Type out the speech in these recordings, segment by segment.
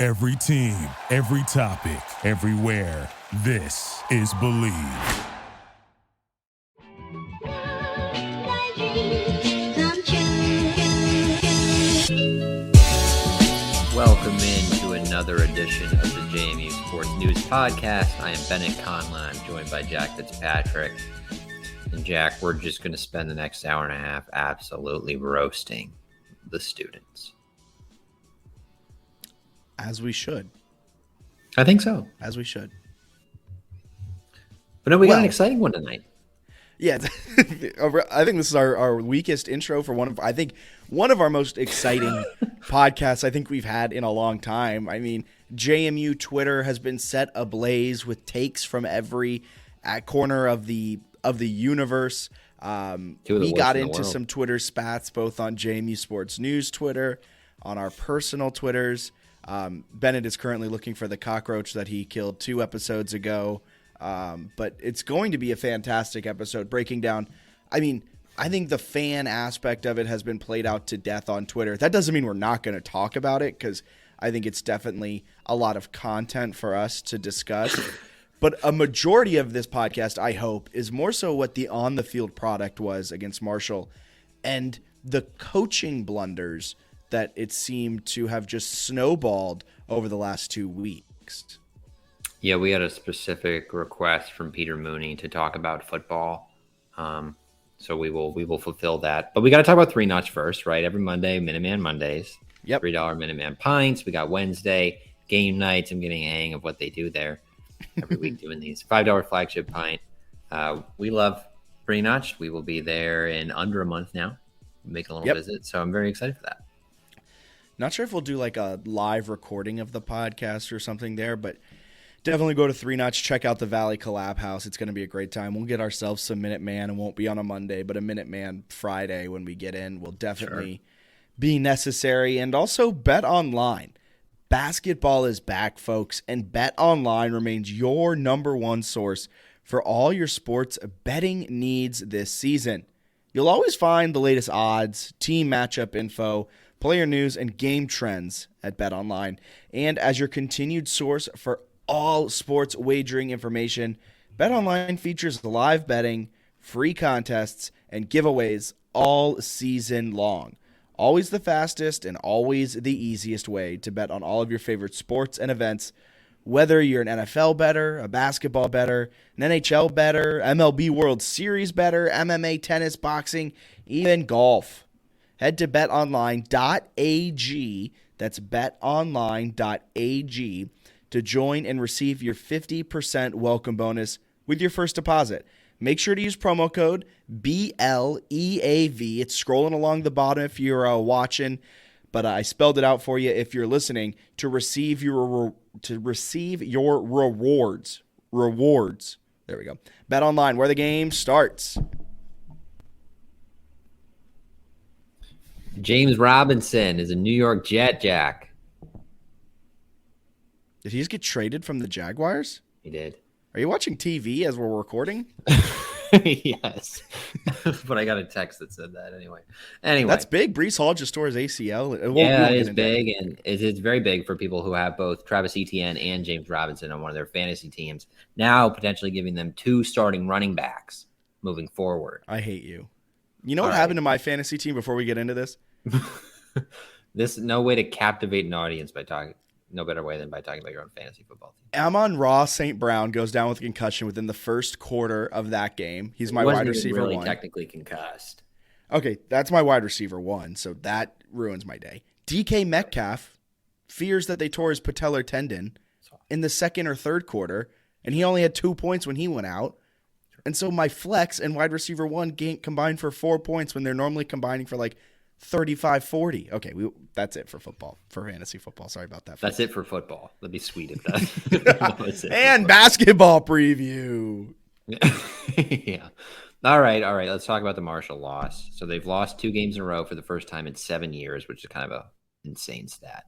Every team, every topic, everywhere. This is Believe. Welcome into another edition of the JMU Sports News Podcast. I am Bennett Conlon. I'm joined by Jack Fitzpatrick. And Jack, we're just going to spend the next hour and a half absolutely roasting the students. As we should. I think so. As we should. But no, we got an exciting one tonight. Yeah, I think this is our weakest intro for one of our most exciting podcasts I think we've had in a long time. I mean, JMU Twitter has been set ablaze with takes from every corner of the universe. We got into some Twitter spats both on JMU Sports News Twitter, on our personal Twitters. Bennett is currently looking for the cockroach that he killed 2 episodes ago. But it's going to be a fantastic episode breaking down. I mean, I think the fan aspect of it has been played out to death on Twitter. That doesn't mean we're not going to talk about it, because I think it's definitely a lot of content for us to discuss. But a majority of this podcast, I hope, is more so what the on-the-field product was against Marshall and the coaching blunders that it seemed to have just snowballed over the last 2 weeks. Yeah, we had a specific request from Peter Mooney to talk about football. So we will fulfill that. But we got to talk about 3 Notch first, right? Every Monday, Minuteman Mondays. Yep. $3 Minuteman Pints. We got Wednesday, game nights. I'm getting a hang of what they do there every week doing these. $5 flagship pint. We love 3 Notch. We will be there in under a month now. Make a little visit. So I'm very excited for that. Not sure if we'll do like a live recording of the podcast or something there, but definitely go to 3 Notch, check out the Valley Collab House. It's going to be a great time. We'll get ourselves some Minuteman. It won't be on a Monday, but a Minuteman Friday when we get in will definitely be necessary. And also Bet Online. Basketball is back, folks, and Bet Online remains your number one source for all your sports betting needs this season. You'll always find the latest odds, team matchup info, player news, and game trends at Bet Online. And as your continued source for all sports wagering information, BetOnline features live betting, free contests, and giveaways all season long. Always the fastest and always the easiest way to bet on all of your favorite sports and events, whether you're an NFL bettor, a basketball bettor, an NHL bettor, MLB World Series bettor, MMA, tennis, boxing, even golf. Head to betonline.ag, that's betonline.ag, to join and receive your 50% welcome bonus with your first deposit. Make sure to use promo code BLEAV. It's scrolling along the bottom if you're watching, but I spelled it out for you if you're listening, to receive your rewards. There we go. Bet Online, where the game starts. James Robinson is a New York Jet, Jack. Did he just get traded from the Jaguars? He did. Are you watching TV as we're recording? Yes. But I got a text that said that anyway. That's big. Breece Hall just tore his ACL. It is big, and it's very big for people who have both Travis Etienne and James Robinson on one of their fantasy teams. Now potentially giving them 2 starting running backs moving forward. I hate you. You know what happened to my fantasy team before we get into this? This no way to captivate an audience by talking. No better way than by talking about your own fantasy football team. Amon-Ra St. Brown goes down with a concussion within the first quarter of that game. He's my wide receiver really 1. Technically concussed. Okay, that's my wide receiver 1, so that ruins my day. DK Metcalf fears that they tore his patellar tendon in the second or third quarter, and he only had 2 points when he went out. And so my flex and wide receiver 1 combined for 4 points when they're normally combining for like 35-40. Okay, that's it for football, for fantasy football. Sorry about that. That's it for football. That'd be sweet if that. And basketball preview. Yeah. All right. Let's talk about the Marshall loss. So they've lost 2 games in a row for the first time in 7 years, which is kind of a insane stat.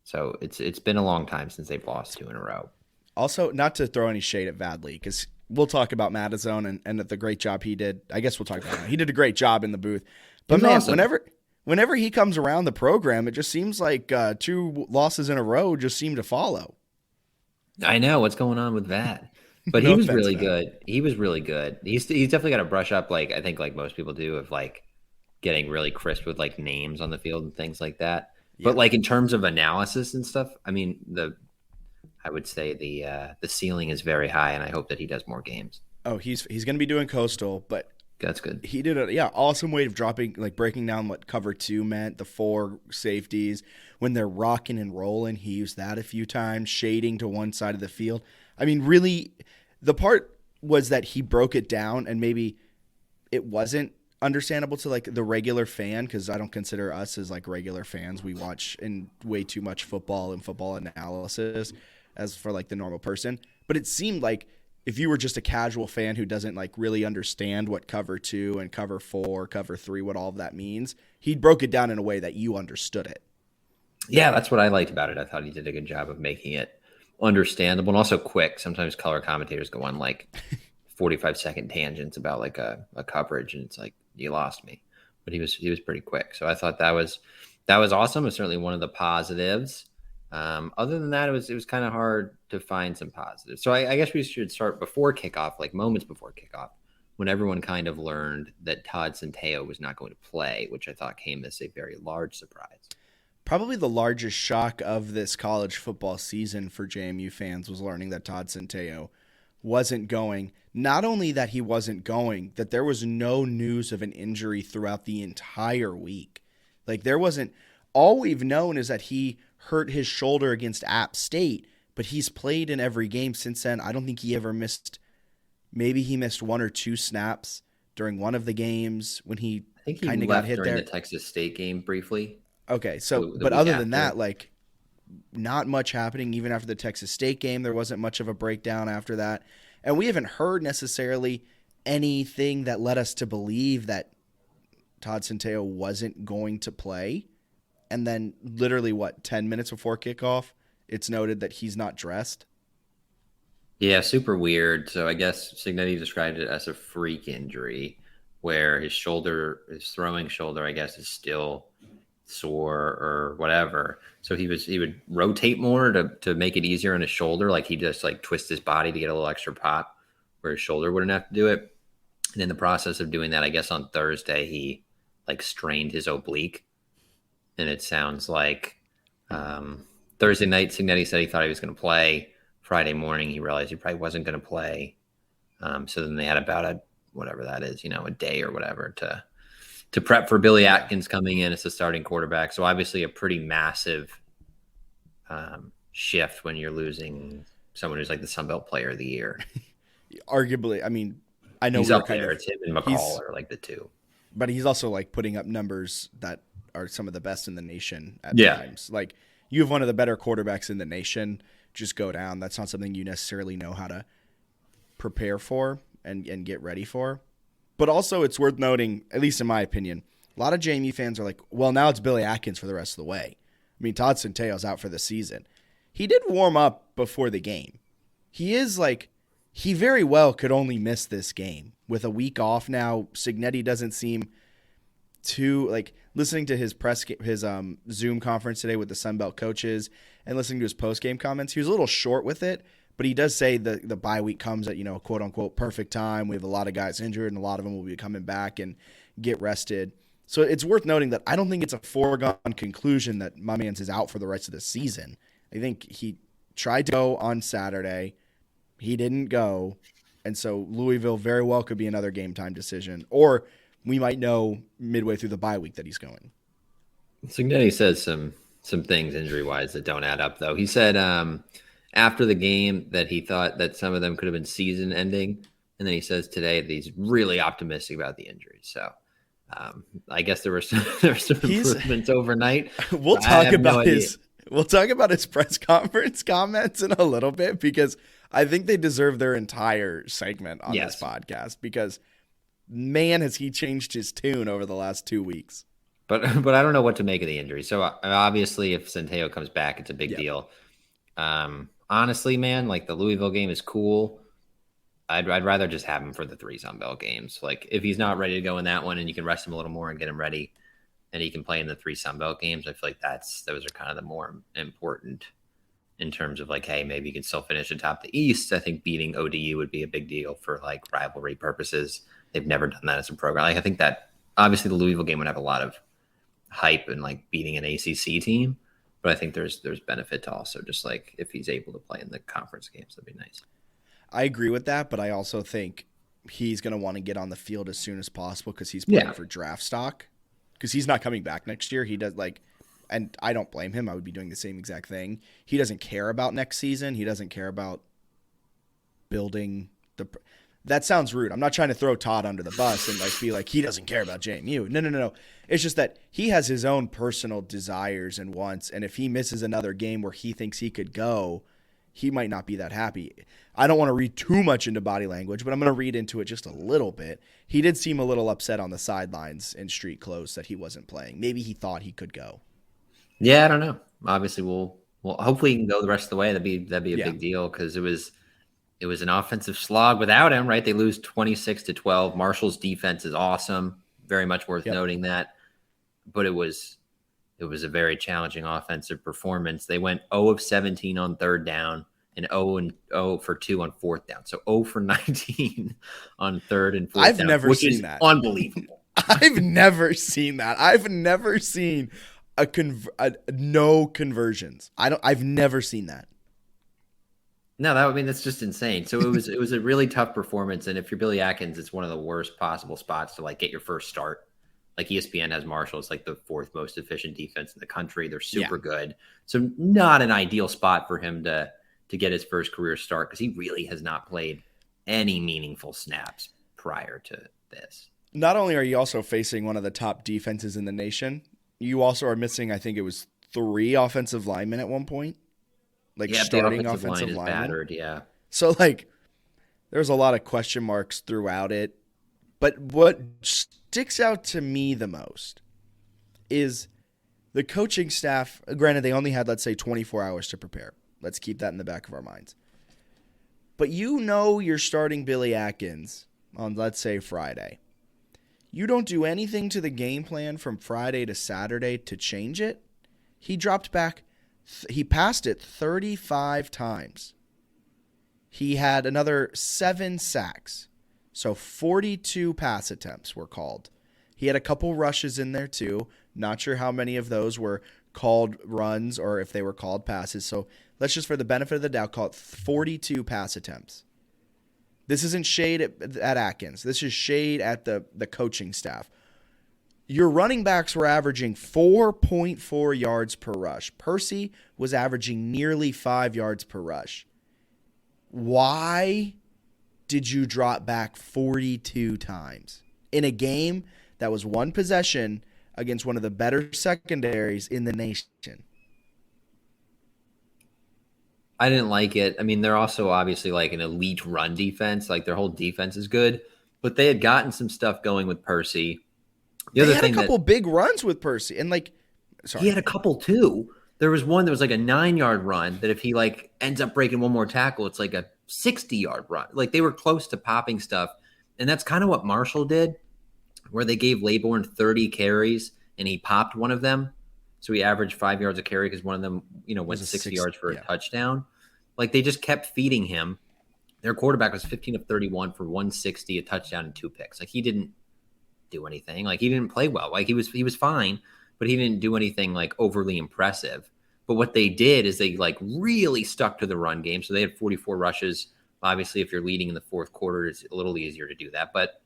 So it's been a long time since they've lost 2 in a row. Also, not to throw any shade at Vadley, because we'll talk about Madison and the great job he did. I guess we'll talk about him. He did a great job in the booth. But man, awesome. whenever he comes around the program, it just seems like 2 losses in a row just seem to follow. I know what's going on with that. But No he was offense, really Matt. good. He was really good. He's definitely got to brush up, like I think like most people do, of like getting really crisp with like names on the field and things like that. Yeah. But like in terms of analysis and stuff, I mean I would say the ceiling is very high, and I hope that he does more games. Oh, he's going to be doing Coastal, but That's good. he did awesome way of breaking down what cover 2 meant, the 4 safeties. When they're rocking and rolling, he used that a few times, shading to one side of the field. I mean, really, the part was that he broke it down, and maybe it wasn't understandable to like the regular fan, because I don't consider us as like regular fans. We watch in way too much football and football analysis as for like the normal person. But it seemed like if you were just a casual fan who doesn't like really understand what cover 2 and cover 4, cover 3, what all of that means, he broke it down in a way that you understood it. Yeah, that's what I liked about it. I thought he did a good job of making it understandable and also quick. Sometimes color commentators go on like 45-second tangents about like a coverage, and it's like, you lost me. But he was pretty quick. So I thought that was awesome. It's certainly one of the positives. Other than that, it was kind of hard to find some positives. So I guess we should start before kickoff, like moments before kickoff, when everyone kind of learned that Todd Centeio was not going to play, which I thought came as a very large surprise. Probably the largest shock of this college football season for JMU fans was learning that Todd Centeio wasn't going. Not only that he wasn't going, that there was no news of an injury throughout the entire week. Like there wasn't. All we've known is that he hurt his shoulder against App State, but he's played in every game since then. I don't think he ever missed. Maybe he missed 1 or 2 snaps during one of the games when he kind of got hit during there. the Texas State game briefly. Okay, so The but week other after. than that, like not much happening. Even after the Texas State game, there wasn't much of a breakdown after that. And we haven't heard necessarily anything that led us to believe that Todd Centeio wasn't going to play. And then literally, 10 minutes before kickoff, it's noted that he's not dressed. Yeah, super weird. So I guess Cignetti described it as a freak injury where his throwing shoulder, I guess, is still sore or whatever. So he would rotate more to make it easier on his shoulder. Like he just like twist his body to get a little extra pop where his shoulder wouldn't have to do it. And in the process of doing that, I guess on Thursday, he like strained his oblique. And it sounds like Thursday night, Cignetti said he thought he was going to play. Friday morning, he realized he probably wasn't going to play. So then they had about whatever that is, a day or whatever to prep for Billy Atkins coming in as the starting quarterback. So obviously a pretty massive shift when you're losing someone who's like the Sun Belt Player of the Year. Arguably, I mean, I know He's we're up there. It's him and McCall are like the two. But he's also like putting up numbers that are some of the best in the nation at times. Like you have one of the better quarterbacks in the nation, just go down. That's not something you necessarily know how to prepare for and get ready for. But also it's worth noting, at least in my opinion, a lot of JMU fans are like, well, now it's Billy Atkins for the rest of the way. I mean, Todd Centeio's out for the season. He did warm up before the game. He very well could only miss this game. With a week off now, Cignetti doesn't seem too, like, listening to his Zoom conference today with the Sun Belt coaches and listening to his post-game comments, he was a little short with it, but he does say the bye week comes at, quote-unquote, perfect time. We have a lot of guys injured, and a lot of them will be coming back and get rested. So it's worth noting that I don't think it's a foregone conclusion that my man's is out for the rest of the season. I think he tried to go on Saturday. He didn't go. And so Louisville very well could be another game time decision. Or we might know midway through the bye week that he's going. Cignetti says some things injury-wise that don't add up, though. He said after the game that he thought that some of them could have been season-ending. And then he says today that he's really optimistic about the injuries. So I guess there were some improvements overnight. We'll talk about his press conference comments in a little bit because I think they deserve their entire segment on this podcast because, man, has he changed his tune over the last 2 weeks. But I don't know what to make of the injury. So obviously if Centeio comes back, it's a big deal. Honestly, man, like the Louisville game is cool. I'd rather just have him for the 3 Sun Belt games. Like if he's not ready to go in that one and you can rest him a little more and get him ready and he can play in the 3 Sun Belt games, I feel like those are kind of the more important in terms of like, hey, maybe you can still finish atop the East. I think beating ODU would be a big deal for like rivalry purposes. They've never done that as a program. Like, I think that obviously the Louisville game would have a lot of hype and like beating an ACC team, but I think there's benefit to also just like if he's able to play in the conference games, that'd be nice. I agree with that, but I also think he's going to want to get on the field as soon as possible because he's playing for draft stock. Because he's not coming back next year. He does and I don't blame him. I would be doing the same exact thing. He doesn't care about next season. He doesn't care about building the. That sounds rude. I'm not trying to throw Todd under the bus and like be like he doesn't care about JMU. No. It's just that he has his own personal desires and wants, and if he misses another game where he thinks he could go, he might not be that happy. I don't want to read too much into body language, but I'm going to read into it just a little bit. He did seem a little upset on the sidelines in street clothes that he wasn't playing. Maybe he thought he could go. Yeah, I don't know. Obviously, we'll hopefully he can go the rest of the way. That'd be a big deal because it was an offensive slog without him. Right? They lose 26-12. Marshall's defense is awesome. Very much worth noting that. But it was a very challenging offensive performance. They went 0 of 17 on third down and 0 for 2 on fourth down. So 0 for 19 on third and fourth down. I've never seen that. Unbelievable. I've never seen that. I've never seen no conversions. I've never seen that. No, that's just insane. So it was a really tough performance. And if you're Billy Atkins, it's one of the worst possible spots to like get your first start. Like ESPN has Marshall. It's like the 4th most efficient defense in the country. They're super good. So not an ideal spot for him to get his first career start because he really has not played any meaningful snaps prior to this. Not only are you also facing one of the top defenses in the nation, you also are missing, I think it was 3 offensive linemen at one point. Like starting offensive linemen. Battered, yeah. So like there's a lot of question marks throughout it. But what sticks out to me the most is the coaching staff. Granted, they only had, let's say, 24 hours to prepare. Let's keep that in the back of our minds. But you're starting Billy Atkins on, let's say, Friday. You don't do anything to the game plan from Friday to Saturday to change it. He dropped back. He passed it 35 times. He had another 7 sacks. So 42 pass attempts were called. He had a couple rushes in there too. Not sure how many of those were called runs or if they were called passes. So let's just, for the benefit of the doubt, call it 42 pass attempts. This isn't shade at Atkins. This is shade at the coaching staff. Your running backs were averaging 4.4 yards per rush. Percy was averaging nearly 5 yards per rush. Why did you drop back 42 times in a game that was one possession against one of the better secondaries in the nation? I didn't like it. I mean, they're also obviously like an elite run defense. Like their whole defense is good, but they had gotten some stuff going with Percy. They had a couple big runs with Percy, and he had a couple too. There was one that was like a 9-yard run that if he like ends up breaking one more tackle, it's like a 60-yard run. Like they were close to popping stuff, and that's kind of what Marshall did, where they gave Laybourne 30 carries and he popped one of them. So he averaged 5 yards a carry because one of them, went 60 yards for a touchdown. Like they just kept feeding him. Their quarterback was 15 of 31 for 160, a touchdown and 2 picks. Like he didn't do anything. Like he didn't play well. Like he was fine, but he didn't do anything like overly impressive. But what they did is they like really stuck to the run game. So they had 44 rushes. Obviously, if you're leading in the fourth quarter, it's a little easier to do that. But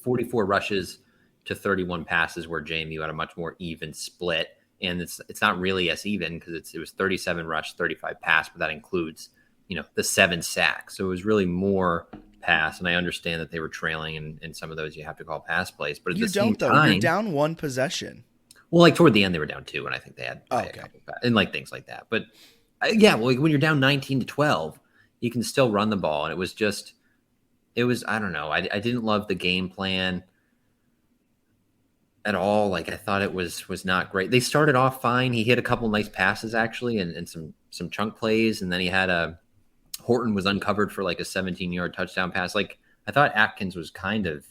44 rushes to 31 passes where JMU had a much more even split. And it's not really as even because it was 37 rush, 35 pass, but that includes, the 7 sacks. So it was really more pass. And I understand that they were trailing and some of those you have to call pass plays. But at the same time, you're down one possession. Well, like toward the end, they were down 2, and I think they had a couple and like things like that. But when you're down 19-12, you can still run the ball. And I don't know. I didn't love the game plan at all. Like I thought it was not great. They started off fine. He hit a couple nice passes actually, and some chunk plays, and then he had Horton was uncovered for like a 17-yard touchdown pass. Like I thought Atkins was kind of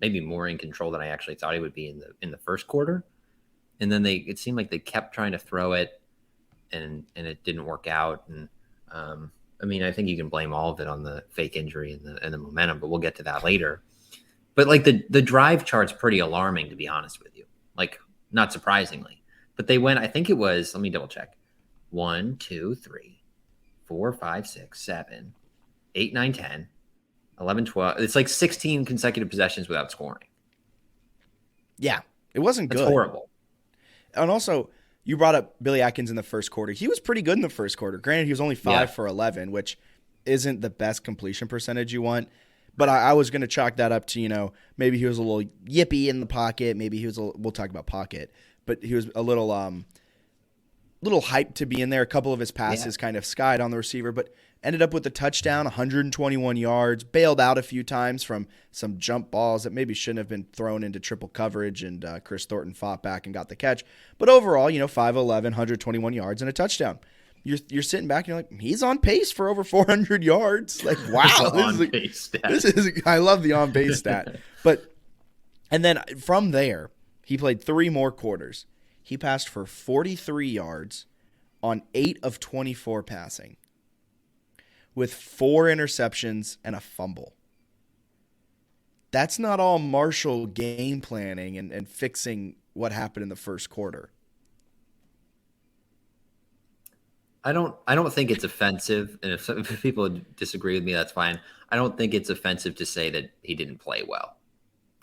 maybe more in control than I actually thought he would be in the first quarter. and then it seemed like they kept trying to throw it, and it didn't work out. And I mean, I think you can blame all of it on the fake injury and the momentum, but we'll get to that later. But like the drive chart's pretty alarming, to be honest with you. Like, not surprisingly, but they went. I think it was. Let me double check. 1, 2, 3, 4, 5, 6, 7, 8, 9, 10, 11, 12. It's like 16 consecutive possessions without scoring. Yeah, it wasn't good. That's horrible. And also, you brought up Billy Atkins in the first quarter. He was pretty good in the first quarter. Granted, he was only 5 for 11, which isn't the best completion percentage you want. But I was going to chalk that up to, maybe he was a little yippy in the pocket. Maybe he was we'll talk about pocket. But he was a little hyped to be in there. A couple of his passes kind of skied on the receiver, but ended up with a touchdown, 121 yards, bailed out a few times from some jump balls that maybe shouldn't have been thrown into triple coverage, and Chris Thornton fought back and got the catch. But overall, 5'11", 121 yards and a touchdown. You're sitting back and you're like, he's on pace for over 400 yards. Like, wow. I love the on-base stat. And then from there, he played 3 more quarters. He passed for 43 yards on 8 of 24 passing, with 4 interceptions and a fumble. That's not all Marshall game planning and fixing what happened in the first quarter. I don't think it's offensive, and if people disagree with me, that's fine. I don't think it's offensive to say that he didn't play well.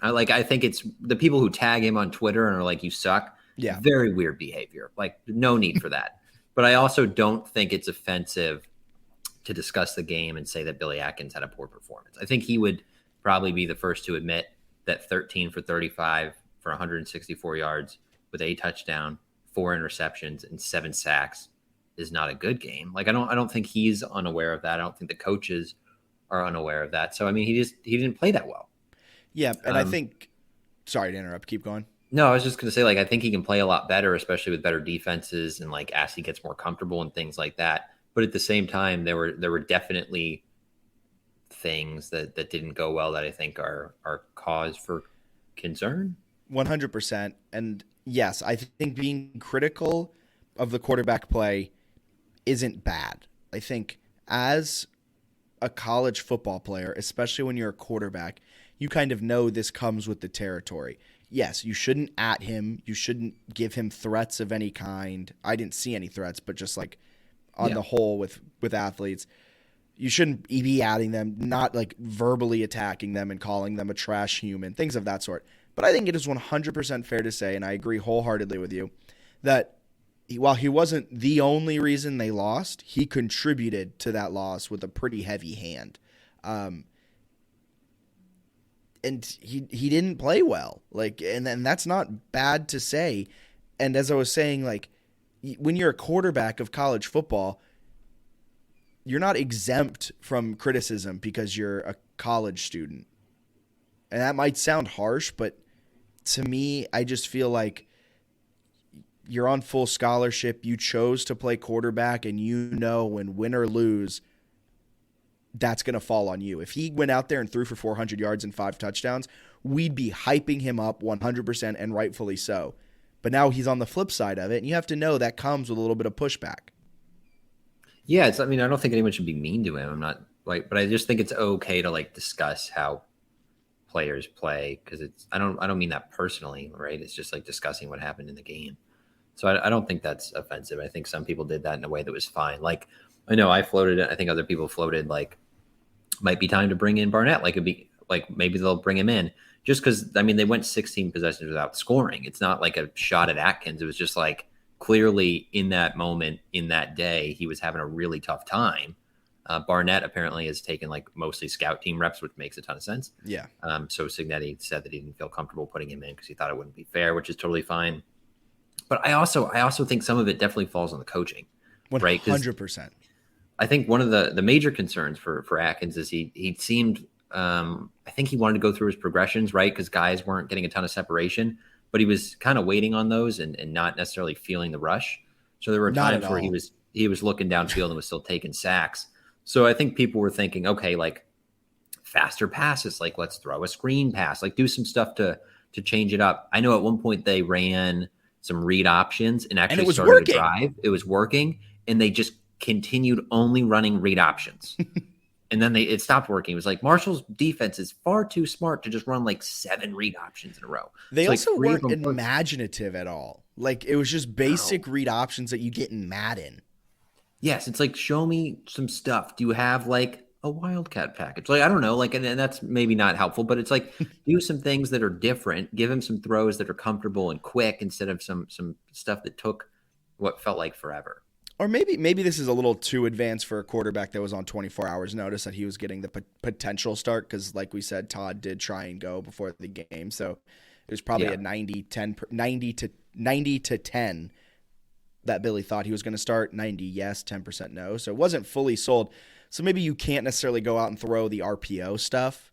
I think it's the people who tag him on Twitter and are like, "You suck." Yeah, very weird behavior. Like, no need for that. But I also don't think it's offensive to discuss the game and say that Billy Atkins had a poor performance. I think he would probably be the first to admit that 13 for 35 for 164 yards with a touchdown, 4 interceptions, and 7 sacks is not a good game. Like, I don't think he's unaware of that. I don't think the coaches are unaware of that. So I mean, he didn't play that well. Yeah, and I think. Sorry to interrupt. Keep going. No, I was just going to say, I think he can play a lot better, especially with better defenses and as he gets more comfortable and things like that. But at the same time, there were definitely things that didn't go well that I think are cause for concern. 100%. And yes, I think being critical of the quarterback play isn't bad. I think as a college football player, especially when you're a quarterback, you kind of know this comes with the territory. Yes, you shouldn't at him. You shouldn't give him threats of any kind. I didn't see any threats, but just on the whole with athletes, you shouldn't be adding them, not verbally attacking them and calling them a trash human, things of that sort. But I think it is 100% fair to say, and I agree wholeheartedly with you, that while he wasn't the only reason they lost, he contributed to that loss with a pretty heavy hand. And he didn't play well. And that's not bad to say. And as I was saying, when you're a quarterback of college football, you're not exempt from criticism because you're a college student. And that might sound harsh, but to me, I just feel like you're on full scholarship. You chose to play quarterback, and when win or lose, that's going to fall on you. If he went out there and threw for 400 yards and 5 touchdowns, we'd be hyping him up 100%, and rightfully so. But now he's on the flip side of it, and you have to know that comes with a little bit of pushback. Yeah, I don't think anyone should be mean to him. I'm not but I just think it's okay to discuss how players play, because I don't mean that personally, right? It's just discussing what happened in the game. So I don't think that's offensive. I think some people did that in a way that was fine. I know I floated it. I think other people floated might be time to bring in Barnett. It'd be maybe they'll bring him in just because, they went 16 possessions without scoring. It's not a shot at Atkins. It was just clearly in that moment, in that day, he was having a really tough time. Barnett apparently has taken mostly scout team reps, which makes a ton of sense. Yeah. So Signetti said that he didn't feel comfortable putting him in because he thought it wouldn't be fair, which is totally fine. But I also think some of it definitely falls on the coaching. 100%. Right? I think one of the major concerns for Atkins is he seemed I think he wanted to go through his progressions, right? Because guys weren't getting a ton of separation, but he was kind of waiting on those and not necessarily feeling the rush. So there were times where he was looking downfield and was still taking sacks. So I think people were thinking, okay, faster passes, let's throw a screen pass, do some stuff to change it up. I know at one point they ran some read options and actually it was started working. a drive. It was working, and they just continued only running read options. And then it stopped working. It was like Marshall's defense is far too smart to just run like 7 read options in a row. They so also like weren't imaginative at all. Like it was just basic read options that you get in Madden. Yes, it's like, show me some stuff. Do you have like a Wildcat package? Like, I don't know. Like, and that's maybe not helpful, but it's like do some things that are different. Give him some throws that are comfortable and quick instead of some stuff that took what felt like forever. Or maybe this is a little too advanced for a quarterback that was on 24 hours notice that he was getting the potential start because, like we said, Todd did try and go before the game. So it was probably a 90 to 10 that Billy thought he was going to start. 90 yes, 10% no. So it wasn't fully sold. So maybe you can't necessarily go out and throw the RPO stuff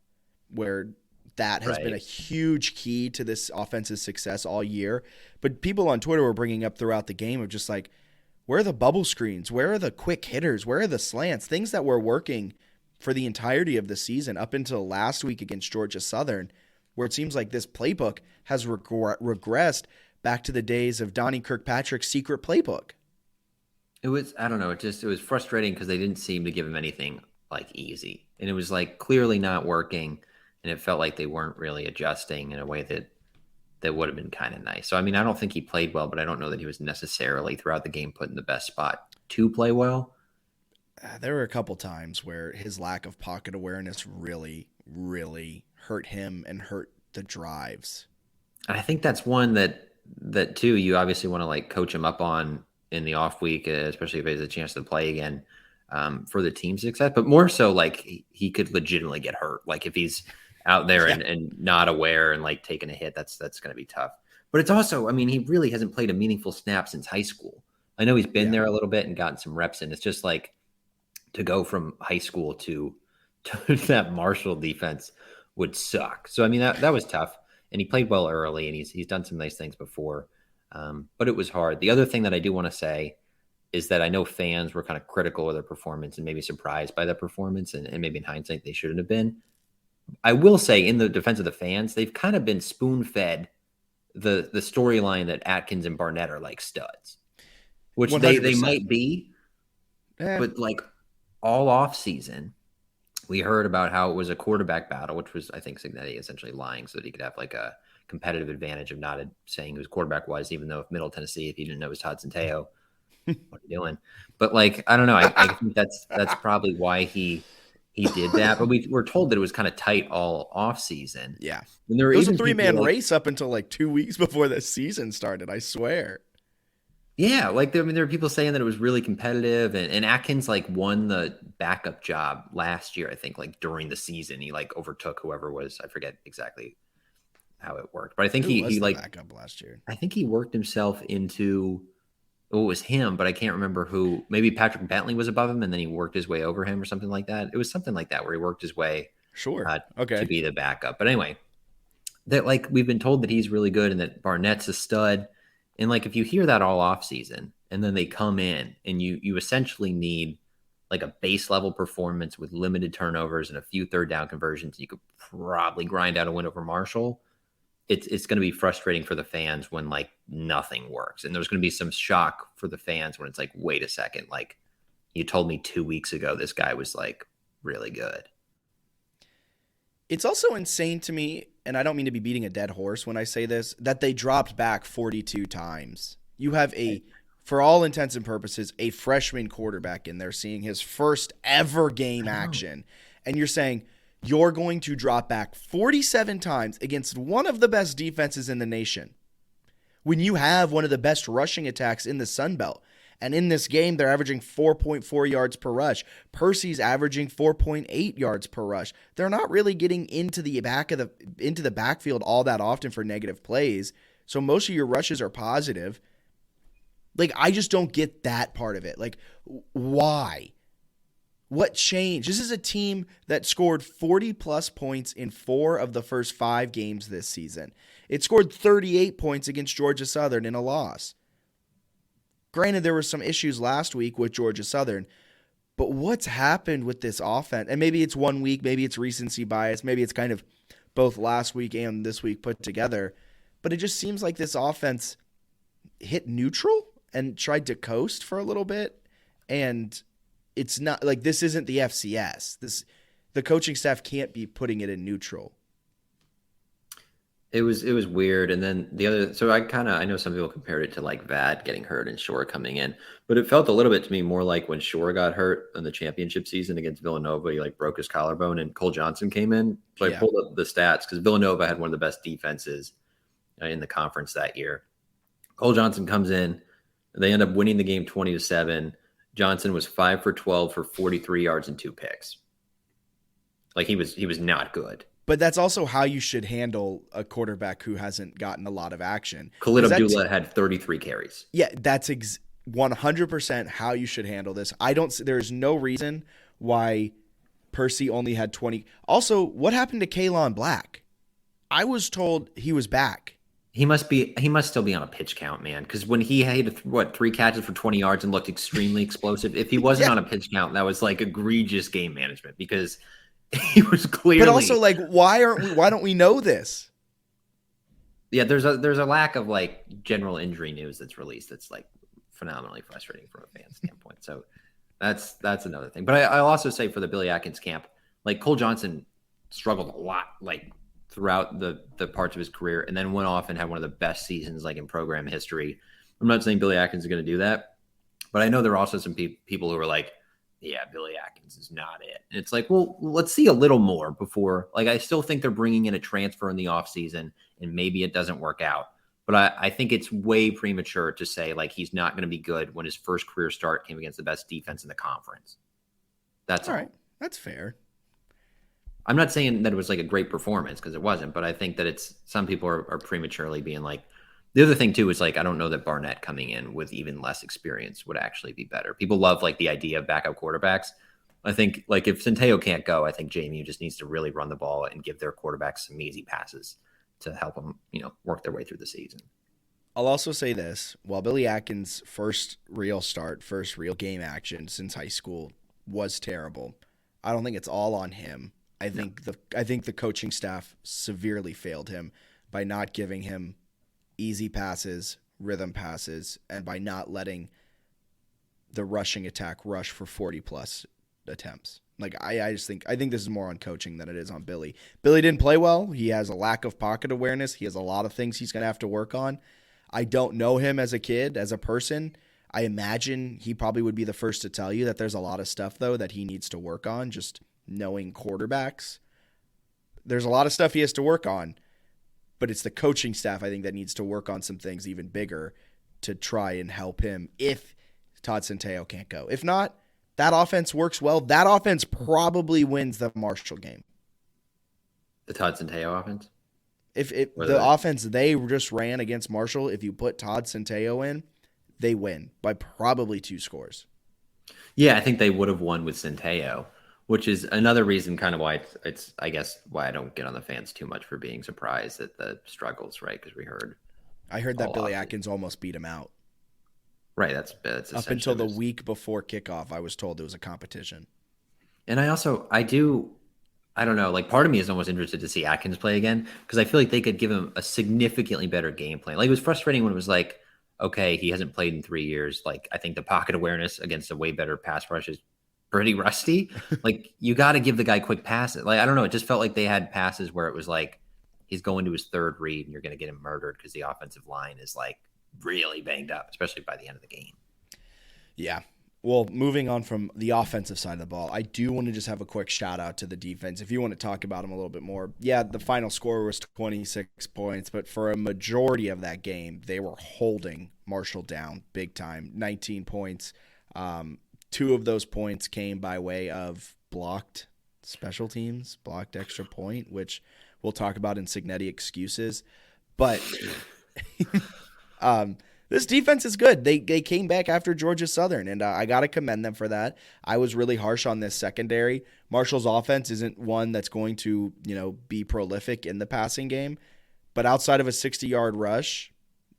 where that has been a huge key to this offense's success all year. But people on Twitter were bringing up throughout the game of just like, where are the bubble screens? Where are the quick hitters? Where are the slants? Things that were working for the entirety of the season up until last week against Georgia Southern, where it seems like this playbook has regressed back to the days of Donnie Kirkpatrick's secret playbook. It was, I don't know, it was frustrating because they didn't seem to give him anything like easy. And it was like clearly not working, and it felt like they weren't really adjusting in a way that would have been kind of nice. So, I mean, I don't think he played well, but I don't know that he was necessarily throughout the game put in the best spot to play well. There were a couple times where his lack of pocket awareness really, really hurt him and hurt the drives. And I think that's one that too, you obviously want to like coach him up on in the off week, especially if he has a chance to play again for the team's success, but more so like he could legitimately get hurt. Like if he's out there and not aware and like taking a hit, that's going to be tough. But it's also, I mean, he really hasn't played a meaningful snap since high school. I know he's been there a little bit and gotten some reps in. It's just like to go from high school to that Marshall defense would suck. So, I mean, that was tough, and he played well early, and he's done some nice things before. But it was hard. The other thing that I do want to say is that I know fans were kind of critical of their performance and maybe surprised by that performance, and maybe in hindsight they shouldn't have been. I will say, in the defense of the fans, they've kind of been spoon-fed the storyline that Atkins and Barnett are like studs, which they might be, but like all off season, we heard about how it was a quarterback battle, which was, I think, Cignetti essentially lying so that he could have like a competitive advantage of not saying whose quarterback was, even though if Middle Tennessee, if he didn't know it was Todd Centeio, what are you doing? But like, I don't know. I think that's probably why he did that, but we were told that it was kind of tight all off season. Yeah. And there was a 3-man race up until like 2 weeks before the season started. I swear. Yeah. Like, there were people saying that it was really competitive, and Atkins like won the backup job last year. I think like during the season, he like overtook whoever was, I forget exactly how it worked, but I think he like backup last year. I think he worked himself into, it was him, but I can't remember who. Maybe Patrick Bentley was above him, and then he worked his way over him or something like that. It was something like that where he worked his way to be the backup. But anyway, that like we've been told that he's really good and that Barnett's a stud. And like if you hear that all off season and then they come in and you essentially need like a base level performance with limited turnovers and a few third down conversions, you could probably grind out a win over Marshall. It's going to be frustrating for the fans when like nothing works. And there's going to be some shock for the fans when it's like, wait a second, like you told me 2 weeks ago this guy was like really good. It's also insane to me, and I don't mean to be beating a dead horse when I say this, that they dropped back 42 times. You have for all intents and purposes, a freshman quarterback in there seeing his first ever game action. And you're saying, you're going to drop back 47 times against one of the best defenses in the nation when you have one of the best rushing attacks in the Sun Belt. And in this game, they're averaging 4.4 yards per rush. Percy's averaging 4.8 yards per rush. They're not really getting into the backfield all that often for negative plays. So most of your rushes are positive. Like, I just don't get that part of it. Like, why? What changed? This is a team that scored 40-plus points in 4 of the first 5 games this season. It scored 38 points against Georgia Southern in a loss. Granted, there were some issues last week with Georgia Southern, but what's happened with this offense? And maybe it's 1 week, maybe it's recency bias, maybe it's kind of both last week and this week put together, but it just seems like this offense hit neutral and tried to coast for a little bit. And it's not like this isn't the FCS. The coaching staff can't be putting it in neutral. It was weird. And then so I know some people compared it to like Vad getting hurt and Shore coming in, but it felt a little bit to me more like when Shore got hurt in the championship season against Villanova, he like broke his collarbone and Cole Johnson came in. So I pulled up the stats because Villanova had one of the best defenses in the conference that year. Cole Johnson comes in, they end up winning the game 20-7. Johnson was 5 for 12 for 43 yards and 2 picks. Like he was not good. But that's also how you should handle a quarterback who hasn't gotten a lot of action. Khalid Abdullah had 33 carries. Yeah, that's 100% how you should handle this. There's no reason why Percy only had 20. Also, what happened to Kaylon Black? I was told he was back. He must still be on a pitch count, man. Because when he had 3 catches for 20 yards and looked extremely explosive, if he wasn't on a pitch count, that was like egregious game management because he was clearly. But also, like, why don't we know this? Yeah, there's a lack of like general injury news that's released that's like phenomenally frustrating from a fan standpoint. So that's another thing. But I'll also say for the Billy Atkins camp, like Cole Johnson struggled a lot like throughout the parts of his career, and then went off and had one of the best seasons like in program history. I'm not saying Billy Atkins is going to do that, but I know there are also some people who are like, yeah, Billy Atkins is not it. And it's like, well, let's see a little more before. Like, I still think they're bringing in a transfer in the offseason, and maybe it doesn't work out. But I think it's way premature to say, like, he's not going to be good when his first career start came against the best defense in the conference. That's all right. That's fair. I'm not saying that it was like a great performance because it wasn't, but I think that some people are prematurely being like, the other thing too is like, I don't know that Barnett coming in with even less experience would actually be better. People love like the idea of backup quarterbacks. I think like if Centeio can't go, I think JMU just needs to really run the ball and give their quarterbacks some easy passes to help them, work their way through the season. I'll also say this, while Billy Atkins' first real game action since high school was terrible, I don't think it's all on him. I think the coaching staff severely failed him by not giving him easy passes, rhythm passes, and by not letting the rushing attack rush for 40-plus attempts. Like I think this is more on coaching than it is on Billy. Billy didn't play well. He has a lack of pocket awareness. He has a lot of things he's going to have to work on. I don't know him as a kid, as a person. I imagine he probably would be the first to tell you that there's a lot of stuff, though, that he needs to work on, just knowing quarterbacks. There's a lot of stuff he has to work on. But it's the coaching staff, I think, that needs to work on some things even bigger to try and help him if Todd Centeio can't go. If not, that offense works well. That offense probably wins the Marshall game. The Todd Centeio offense? If the offense they just ran against Marshall, if you put Todd Centeio in, they win by probably 2 scores. Yeah, I think they would have won with Centeio, which is another reason kind of why it's I guess, why I don't get on the fans too much for being surprised at the struggles, right? Because I heard that Billy Atkins almost beat him out. Right, that's up until the week before kickoff, I was told it was a competition. And I don't know, like part of me is almost interested to see Atkins play again because I feel like they could give him a significantly better game plan. Like it was frustrating when it was like, okay, he hasn't played in 3 years. Like I think the pocket awareness against a way better pass rush is pretty rusty. Like you got to give the guy quick passes. Like, I don't know. It just felt like they had passes where it was like, he's going to his third read and you're going to get him murdered because the offensive line is like really banged up, especially by the end of the game. Yeah. Well, moving on from the offensive side of the ball, I do want to just have a quick shout out to the defense. If you want to talk about them a little bit more, yeah, the final score was 26 points, but for a majority of that game, they were holding Marshall down big time, 19 points. 2 of those points came by way of blocked special teams, blocked extra point, which we'll talk about in Signetti excuses. But this defense is good. They came back after Georgia Southern, and I got to commend them for that. I was really harsh on this secondary. Marshall's offense isn't one that's going to, be prolific in the passing game. But outside of a 60-yard rush,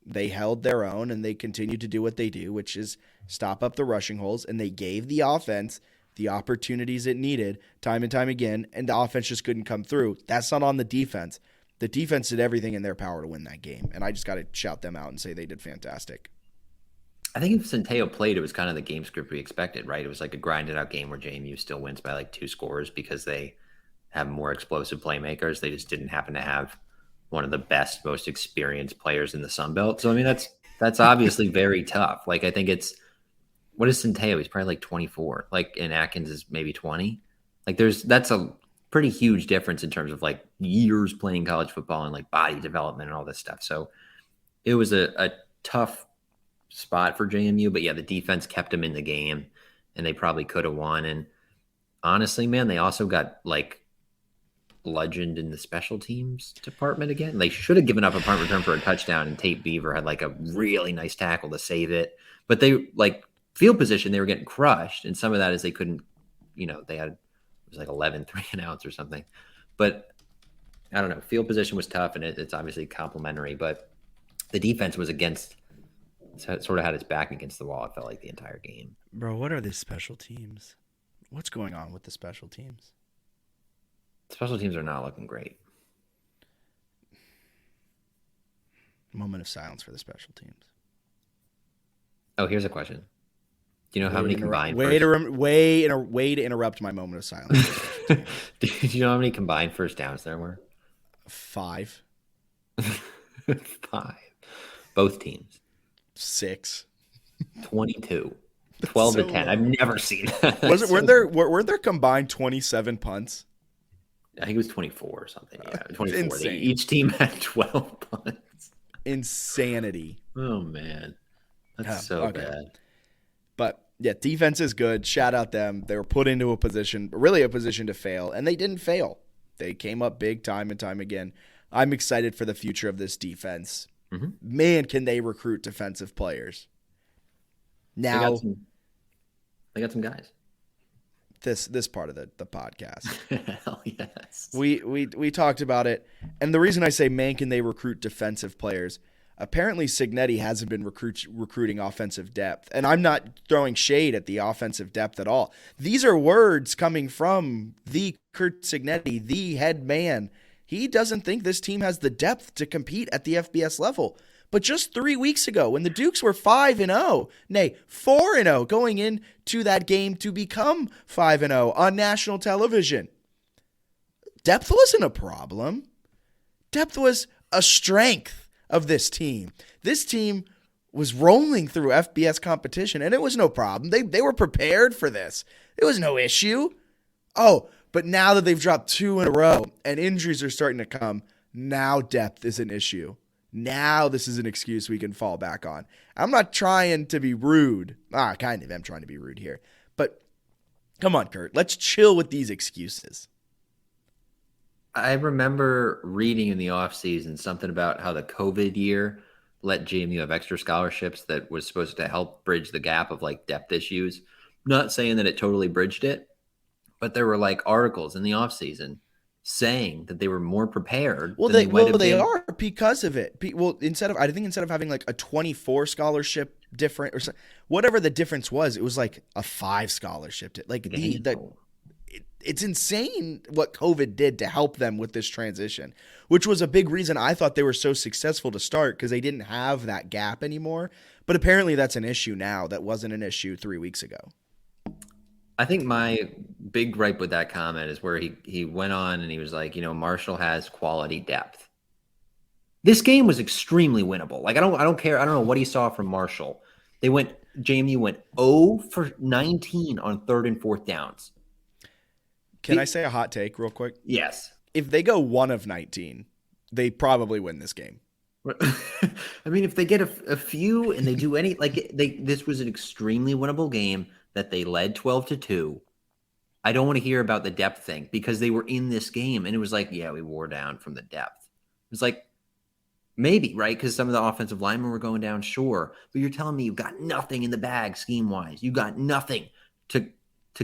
they held their own, and they continued to do what they do, which is stop up the rushing holes, and they gave the offense the opportunities it needed time and time again, and the offense just couldn't come through. That's not on the defense. The defense did everything in their power to win that game, and I just got to shout them out and say they did fantastic. I think if Centeio played, it was kind of the game script we expected, right? It was like a grinded out game where JMU still wins by like 2 scores because they have more explosive playmakers. They just didn't happen to have one of the best, most experienced players in the Sun Belt. So, I mean, that's obviously very tough. Like, I think what is Centeio? He's probably like 24. Like, and Atkins is maybe 20. Like, that's a pretty huge difference in terms of like years playing college football and like body development and all this stuff. So it was a tough spot for JMU, but yeah, the defense kept them in the game and they probably could have won. And honestly, man, they also got like bludgeoned in the special teams department again. They should have given up a punt return for a touchdown, and Tate Beaver had like a really nice tackle to save it. But they like field position, they were getting crushed. And some of that is they couldn't, they had, it was like 11 3-and-outs or something. But I don't know. Field position was tough, and it's obviously complimentary. But the defense was sort of had its back against the wall, it felt like, the entire game. Bro, what are these special teams? What's going on with the special teams? Special teams are not looking great. Moment of silence for the special teams. Oh, here's a question. Do you know how many combined? Way to interrupt my moment of silence. Do you know how many combined first downs there were? 5. 5. Both teams. 6. 22. 12 to 10. I've never seen that. Weren't there combined 27 punts? I think it was 24 or something. Yeah, 24. Insane. Each team had 12 punts. Insanity. Oh man, that's so bad. But yeah, defense is good. Shout out them. They were put into a position to fail, and they didn't fail. They came up big time and time again. I'm excited for the future of this defense. Man, can they recruit defensive players? Now they got some guys. This part of the podcast. Hell yes. We talked about it, and the reason I say, man, can they recruit defensive players? Apparently, Cignetti hasn't been recruiting offensive depth, and I'm not throwing shade at the offensive depth at all. These are words coming from the Kurt Cignetti, the head man. He doesn't think this team has the depth to compete at the FBS level. But just 3 weeks ago, when the Dukes were 5-0, nay, 4-0, going into that game to become 5-0 on national television, depth wasn't a problem. Depth was a strength of this team. This team was rolling through FBS competition, and it was no problem. They were prepared for this. It was no issue. Oh, but now that they've dropped 2 in a row and injuries are starting to come, now depth is an issue. Now this is an excuse we can fall back on. I'm not trying to be rude. I kind of am trying to be rude here. But come on, Kurt. Let's chill with these excuses. I remember reading in the offseason something about how the COVID year let JMU have extra scholarships that was supposed to help bridge the gap of like depth issues. Not saying that it totally bridged it, but there were like articles in the offseason saying that they were more prepared. Well, they are because of it. Instead of having like a 24 scholarship different or whatever the difference was, it was like a 5 scholarship. It's insane what COVID did to help them with this transition, which was a big reason I thought they were so successful to start, because they didn't have that gap anymore. But apparently that's an issue now. That wasn't an issue 3 weeks ago. I think my big gripe with that comment is where he went on and he was like, Marshall has quality depth. This game was extremely winnable. Like, I don't care. I don't know what he saw from Marshall. JMU went 0 for 19 on 3rd and 4th downs. Can I say a hot take real quick? Yes. If they go 1 of 19, they probably win this game. I mean, if they get a few and they do any, this was an extremely winnable game that they led 12-2. I don't want to hear about the depth thing, because they were in this game and it was like, yeah, we wore down from the depth. It's like, maybe, right? Because some of the offensive linemen were going down, sure. But you're telling me you've got nothing in the bag scheme-wise. You got nothing to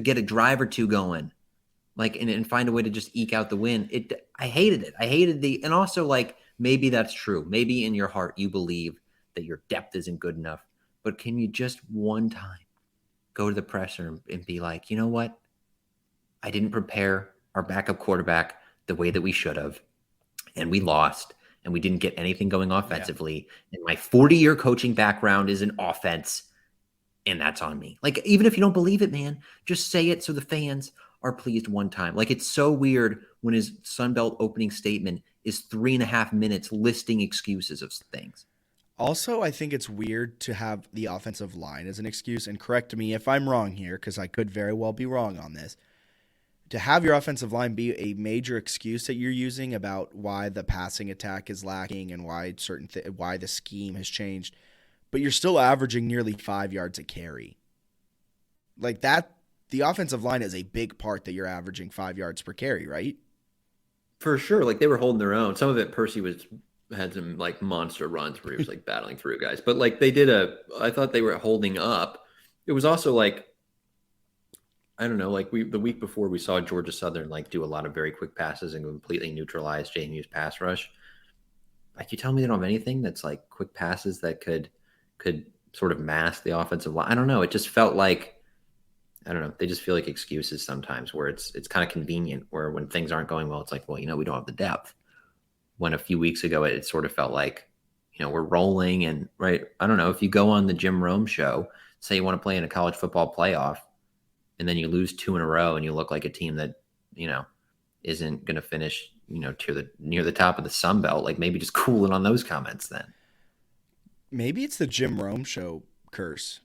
get a drive or two going, and find a way to just eke out the win. I hated it. I hated and also, maybe that's true. Maybe in your heart you believe that your depth isn't good enough. But can you just one time go to the presser and be like, you know what? I didn't prepare our backup quarterback the way that we should have. and we lost, and we didn't get anything going offensively. And my 40-year coaching background is in offense, and that's on me. Like, even if you don't believe it, man, just say it so the fans are pleased one time. Like, it's so weird when his Sunbelt opening statement is 3.5 minutes listing excuses of things. Also, I think it's weird to have the offensive line as an excuse, and correct me if I'm wrong here, because I could very well be wrong on this. To have your offensive line be a major excuse that you're using about why the passing attack is lacking and why why the scheme has changed, but you're still averaging nearly 5 yards a carry. Like that, the offensive line is a big part that you're averaging 5 yards per carry, right? For sure. Like, they were holding their own. Some of it, Percy had some like monster runs where he was like battling through guys, but like I thought they were holding up. It was also like, I don't know, like the week before we saw Georgia Southern like do a lot of very quick passes and completely neutralize JMU's pass rush. Like, you tell me they don't have anything that's like quick passes that could sort of mask the offensive line. I don't know. It just felt like, I don't know. They just feel like excuses sometimes where it's kind of convenient, where when things aren't going well, it's like, well, we don't have the depth. When a few weeks ago, it sort of felt like, we're rolling and right. I don't know, if you go on the Jim Rome show, say you want to play in a college football playoff, and then you lose 2 in a row and you look like a team that, isn't going to finish, near the top of the Sun Belt, like maybe just cool it on those comments then. Maybe it's the Jim Rome show curse.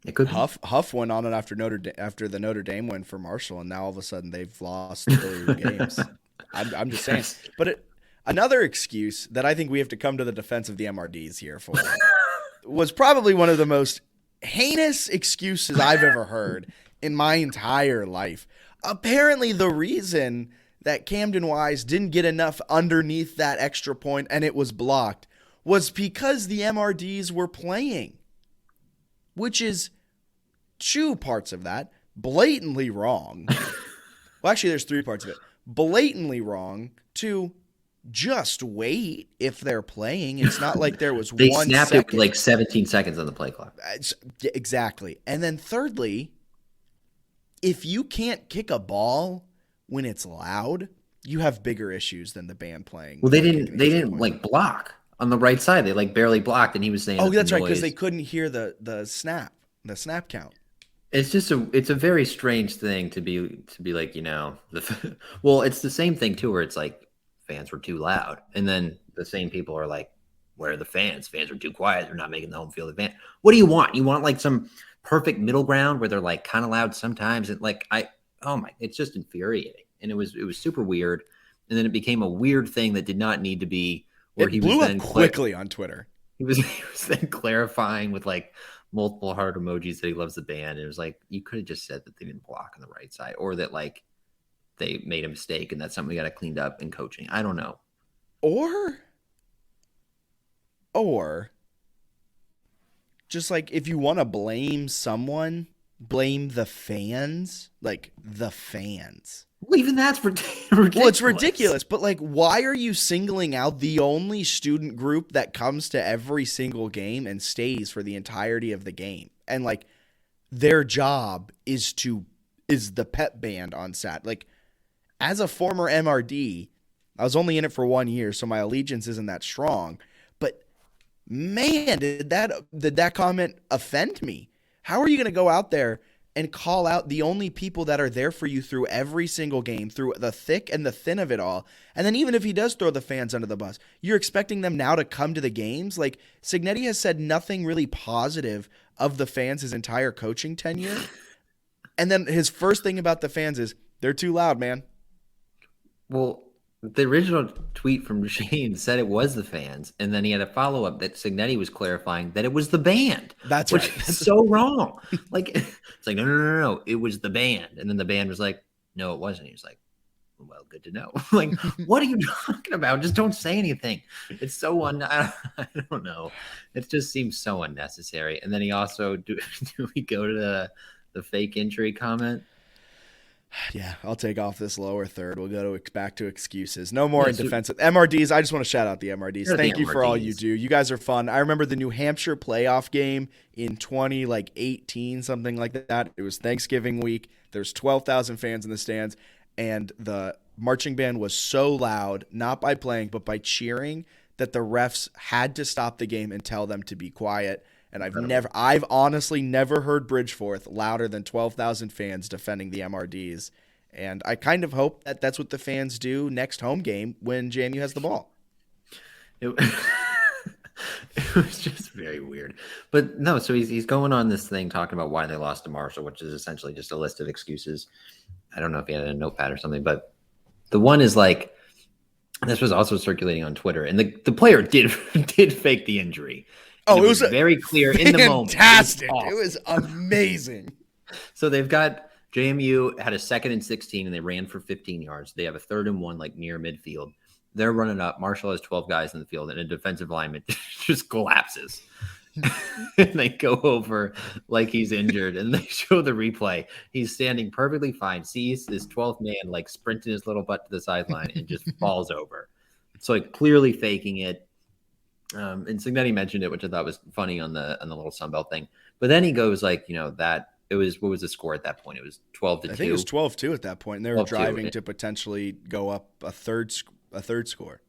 It could Huff went on it after the Notre Dame win for Marshall, and now all of a sudden they've lost earlier games. I'm just saying. But another excuse that I think we have to come to the defense of the MRDs here for was probably one of the most heinous excuses I've ever heard in my entire life. Apparently the reason that Camden Wise didn't get enough underneath that extra point and it was blocked was because the MRDs were playing, which is 2 parts of that. Blatantly wrong. Well, actually, there's 3 parts of it. Blatantly wrong. 2, just wait if they're playing. It's not like there was they 1 snapped second. it like 17 seconds on the play clock. Exactly. And then thirdly, if you can't kick a ball when it's loud, you have bigger issues than the band playing. Well, they didn't like block on the right side. They like barely blocked, and he was saying, "Oh, that's right," because they couldn't hear the snap count. It's just it's a very strange thing to be like, well, it's the same thing too, where it's like fans were too loud, and then the same people are like, where are the fans? Fans are too quiet. They're not making the home field advance. What do you want? You want like some perfect middle ground where they're like kind of loud sometimes, and like it's just infuriating, and it was super weird, and then it became a weird thing that did not need to be. Where it blew up quickly on Twitter. He was then clarifying with like multiple heart emojis that he loves the band. It was like, you could have just said that they didn't block on the right side, or that like they made a mistake and that's something we got to clean up in coaching. I don't know. Or just like, if you want to blame someone, blame the fans, like the fans. Well, even that's ridiculous. Well, it's ridiculous, but like, why are you singling out the only student group that comes to every single game and stays for the entirety of the game? And like, their job is the pep band on Sat. Like, as a former MRD, I was only in it for 1 year, so my allegiance isn't that strong. But man, did that comment offend me? How are you going to go out there and call out the only people that are there for you through every single game, through the thick and the thin of it all? And then even if he does throw the fans under the bus, you're expecting them now to come to the games? Like, Cignetti has said nothing really positive of the fans his entire coaching tenure. And then his first thing about the fans is, they're too loud, man. Well, the original tweet from Shane said it was the fans, and then he had a follow-up that Cignetti was clarifying that it was the band. That's which right. is so wrong. Like, it's like, no, it was the band. And then the band was like, no, it wasn't. He was like, well, good to know. Like, what are you talking about? Just don't say anything. It's so I don't know. It just seems so unnecessary. And then he also, do we go to the fake injury comment? Yeah, I'll take off this lower third. We'll go back to excuses. No more in defense. MRDs, I just want to shout out the MRDs. Thank you for all you do. You guys are fun. I remember the New Hampshire playoff game in 2018, something like that. It was Thanksgiving week. There's 12,000 fans in the stands. and the marching band was so loud, not by playing, but by cheering, that the refs had to stop the game and tell them to be quiet. And I've honestly never heard Bridgeforth louder than 12,000 fans defending the MRDs. And I kind of hope that that's what the fans do next home game when JMU has the ball. It was just very weird. But no, so he's going on this thing talking about why they lost to Marshall, which is essentially just a list of excuses. I don't know if he had a notepad or something, but the one is like, this was also circulating on Twitter, and the player did fake the injury. Oh, it was very clear in the moment. Fantastic. It was amazing. So they've got JMU had a 2nd and 16, and they ran for 15 yards. They have a 3rd and 1, like near midfield. They're running up. Marshall has 12 guys in the field, and a defensive lineman just collapses. And they go over like he's injured, and they show the replay. He's standing perfectly fine, sees his 12th man like sprinting his little butt to the sideline and just falls over. So like clearly faking it. And Signetti mentioned it, which I thought was funny on the little Sunbelt thing. But then he goes like, that it was, what was the score at that point? It was 12-2. I think it was 12-2 at that point, and they were driving to potentially go up a third score.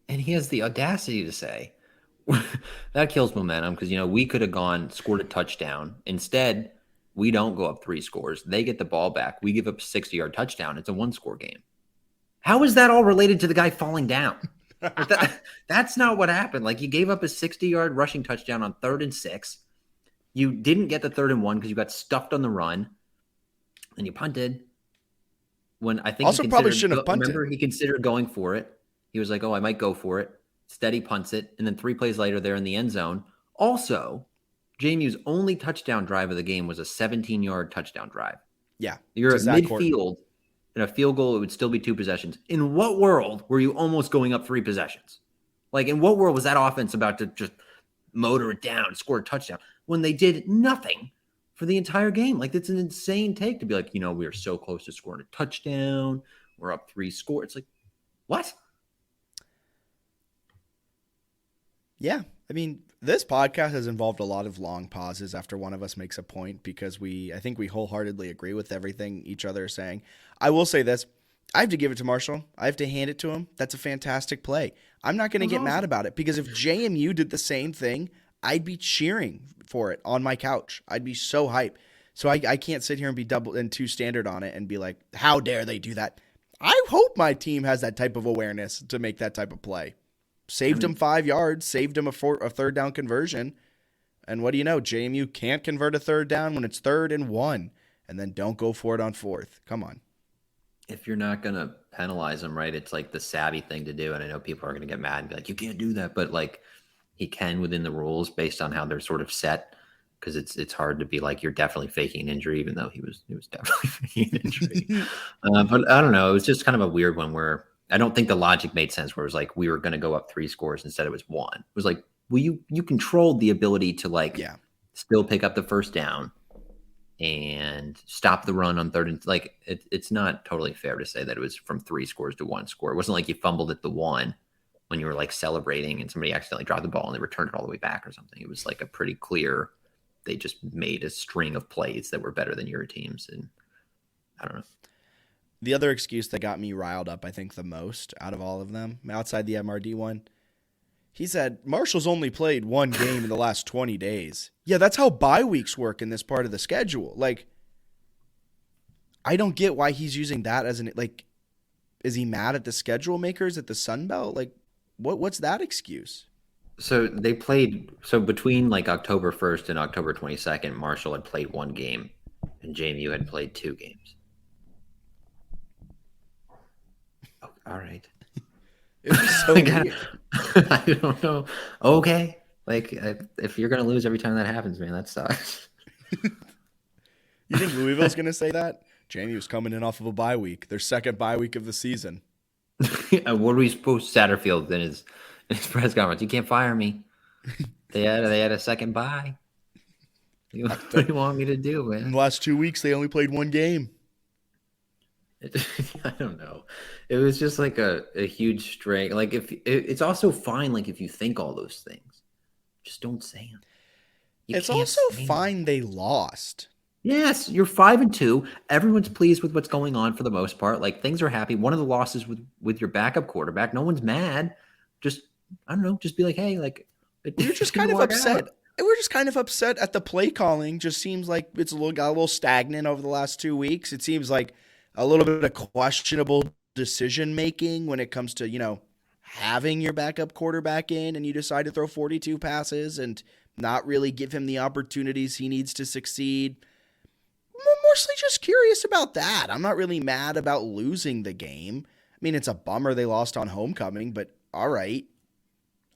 And he has the audacity to say, that kills momentum because, we could have scored a touchdown. Instead, we don't go up 3 scores. They get the ball back. We give up a 60-yard touchdown. It's a 1-score game. How is that all related to the guy falling down? That's not what happened. Like, you gave up a 60-yard rushing touchdown on 3rd and 6. You didn't get the 3rd and 1 because you got stuffed on the run, and you punted. When I think also probably shouldn't have punted. Remember, he considered going for it. He was like, "Oh, I might go for it." Steady punts it, and then 3 plays later, they're in the end zone. Also, JMU's only touchdown drive of the game was a 17-yard touchdown drive. Yeah, you're at midfield. In a field goal, it would still be 2 possessions. In what world were you almost going up 3 possessions? Like, in what world was that offense about to just motor it down, score a touchdown, when they did nothing for the entire game? Like, it's an insane take to be like, we are so close to scoring a touchdown. We're up 3 scores. It's like, what? Yeah. I mean, this podcast has involved a lot of long pauses after one of us makes a point because I think we wholeheartedly agree with everything each other is saying. I will say this. I have to give it to Marshall. I have to hand it to him. That's a fantastic play. I'm not going to get mad about it because if JMU did the same thing, I'd be cheering for it on my couch. I'd be so hyped. So I can't sit here and be double and 2 standard on it and be like, how dare they do that? I hope my team has that type of awareness to make that type of play. Saved him 5 yards, saved him a 3rd down conversion. And what do you know? JMU can't convert a 3rd down when it's 3rd and 1, and then don't go for it on 4th. Come on. If you're not going to penalize him, right, it's like the savvy thing to do. And I know people are going to get mad and be like, you can't do that. But like he can within the rules based on how they're sort of set. Because it's hard to be like, you're definitely faking an injury, even though he was definitely faking an injury. But I don't know. It was just kind of a weird one where I don't think the logic made sense where it was like we were going to go up 3 scores. Instead, it was 1. It was like, well, you controlled the ability to still pick up the 1st down and stop the run on 3rd. And like, it's not totally fair to say that it was from 3 scores to 1 score. It wasn't like you fumbled at the 1 when you were like celebrating and somebody accidentally dropped the ball and they returned it all the way back or something. It was like a pretty clear, they just made a string of plays that were better than your team's. And I don't know. The other excuse that got me riled up, I think, the most out of all of them, outside the MRD one, he said, Marshall's only played 1 game in the last 20 days. Yeah, that's how bye weeks work in this part of the schedule. Like, I don't get why he's using that as an, like, is he mad at the schedule makers at the Sun Belt? Like, what's that excuse? So they played, so between like October 1st and October 22nd, Marshall had played 1 game and JMU had played 2 games. Oh, all right. It was so weird. I don't know. Okay. Like, if you're going to lose every time that happens, man, that sucks. You think Louisville's going to say that? JMU's coming in off of a bye week, their 2nd bye week of the season. What are we supposed to Satterfield in his press conference? You can't fire me. They had a 2nd bye. What do you want me to do, man? In the last 2 weeks, they only played 1 game. I don't know. It was just like a huge string. Like, if it's also fine, like if you think all those things, just don't say them. It's also fine they lost. Yes, you're 5-2. Everyone's pleased with what's going on for the most part. Like things are happy. One of the losses with your backup quarterback, no one's mad. Just I don't know. Just be like, hey, like We're it just didn't kind of work upset. out. We're just kind of upset at the play calling. Just seems like it's got a little stagnant over the last 2 weeks. It seems like a little bit of questionable decision making when it comes to, having your backup quarterback in and you decide to throw 42 passes and not really give him the opportunities he needs to succeed. I'm mostly just curious about that. I'm not really mad about losing the game. I mean, it's a bummer they lost on homecoming, but all right.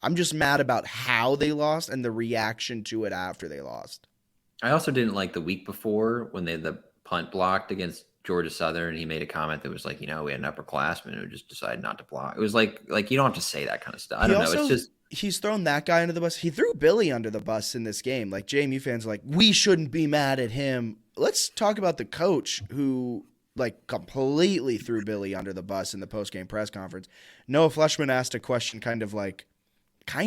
I'm just mad about how they lost and the reaction to it after they lost. I also didn't like the week before when they had the punt blocked against Georgia Southern. He made a comment that was like, we had an upperclassman who just decided not to block. It was like you don't have to say that kind of stuff. I don't know. It's just he's thrown that guy under the bus. He threw Billy under the bus in this game. Like JMU fans are like, we shouldn't be mad at him. Let's talk about the coach who completely threw Billy under the bus in the post-game press conference. Noah Fleshman asked a question kind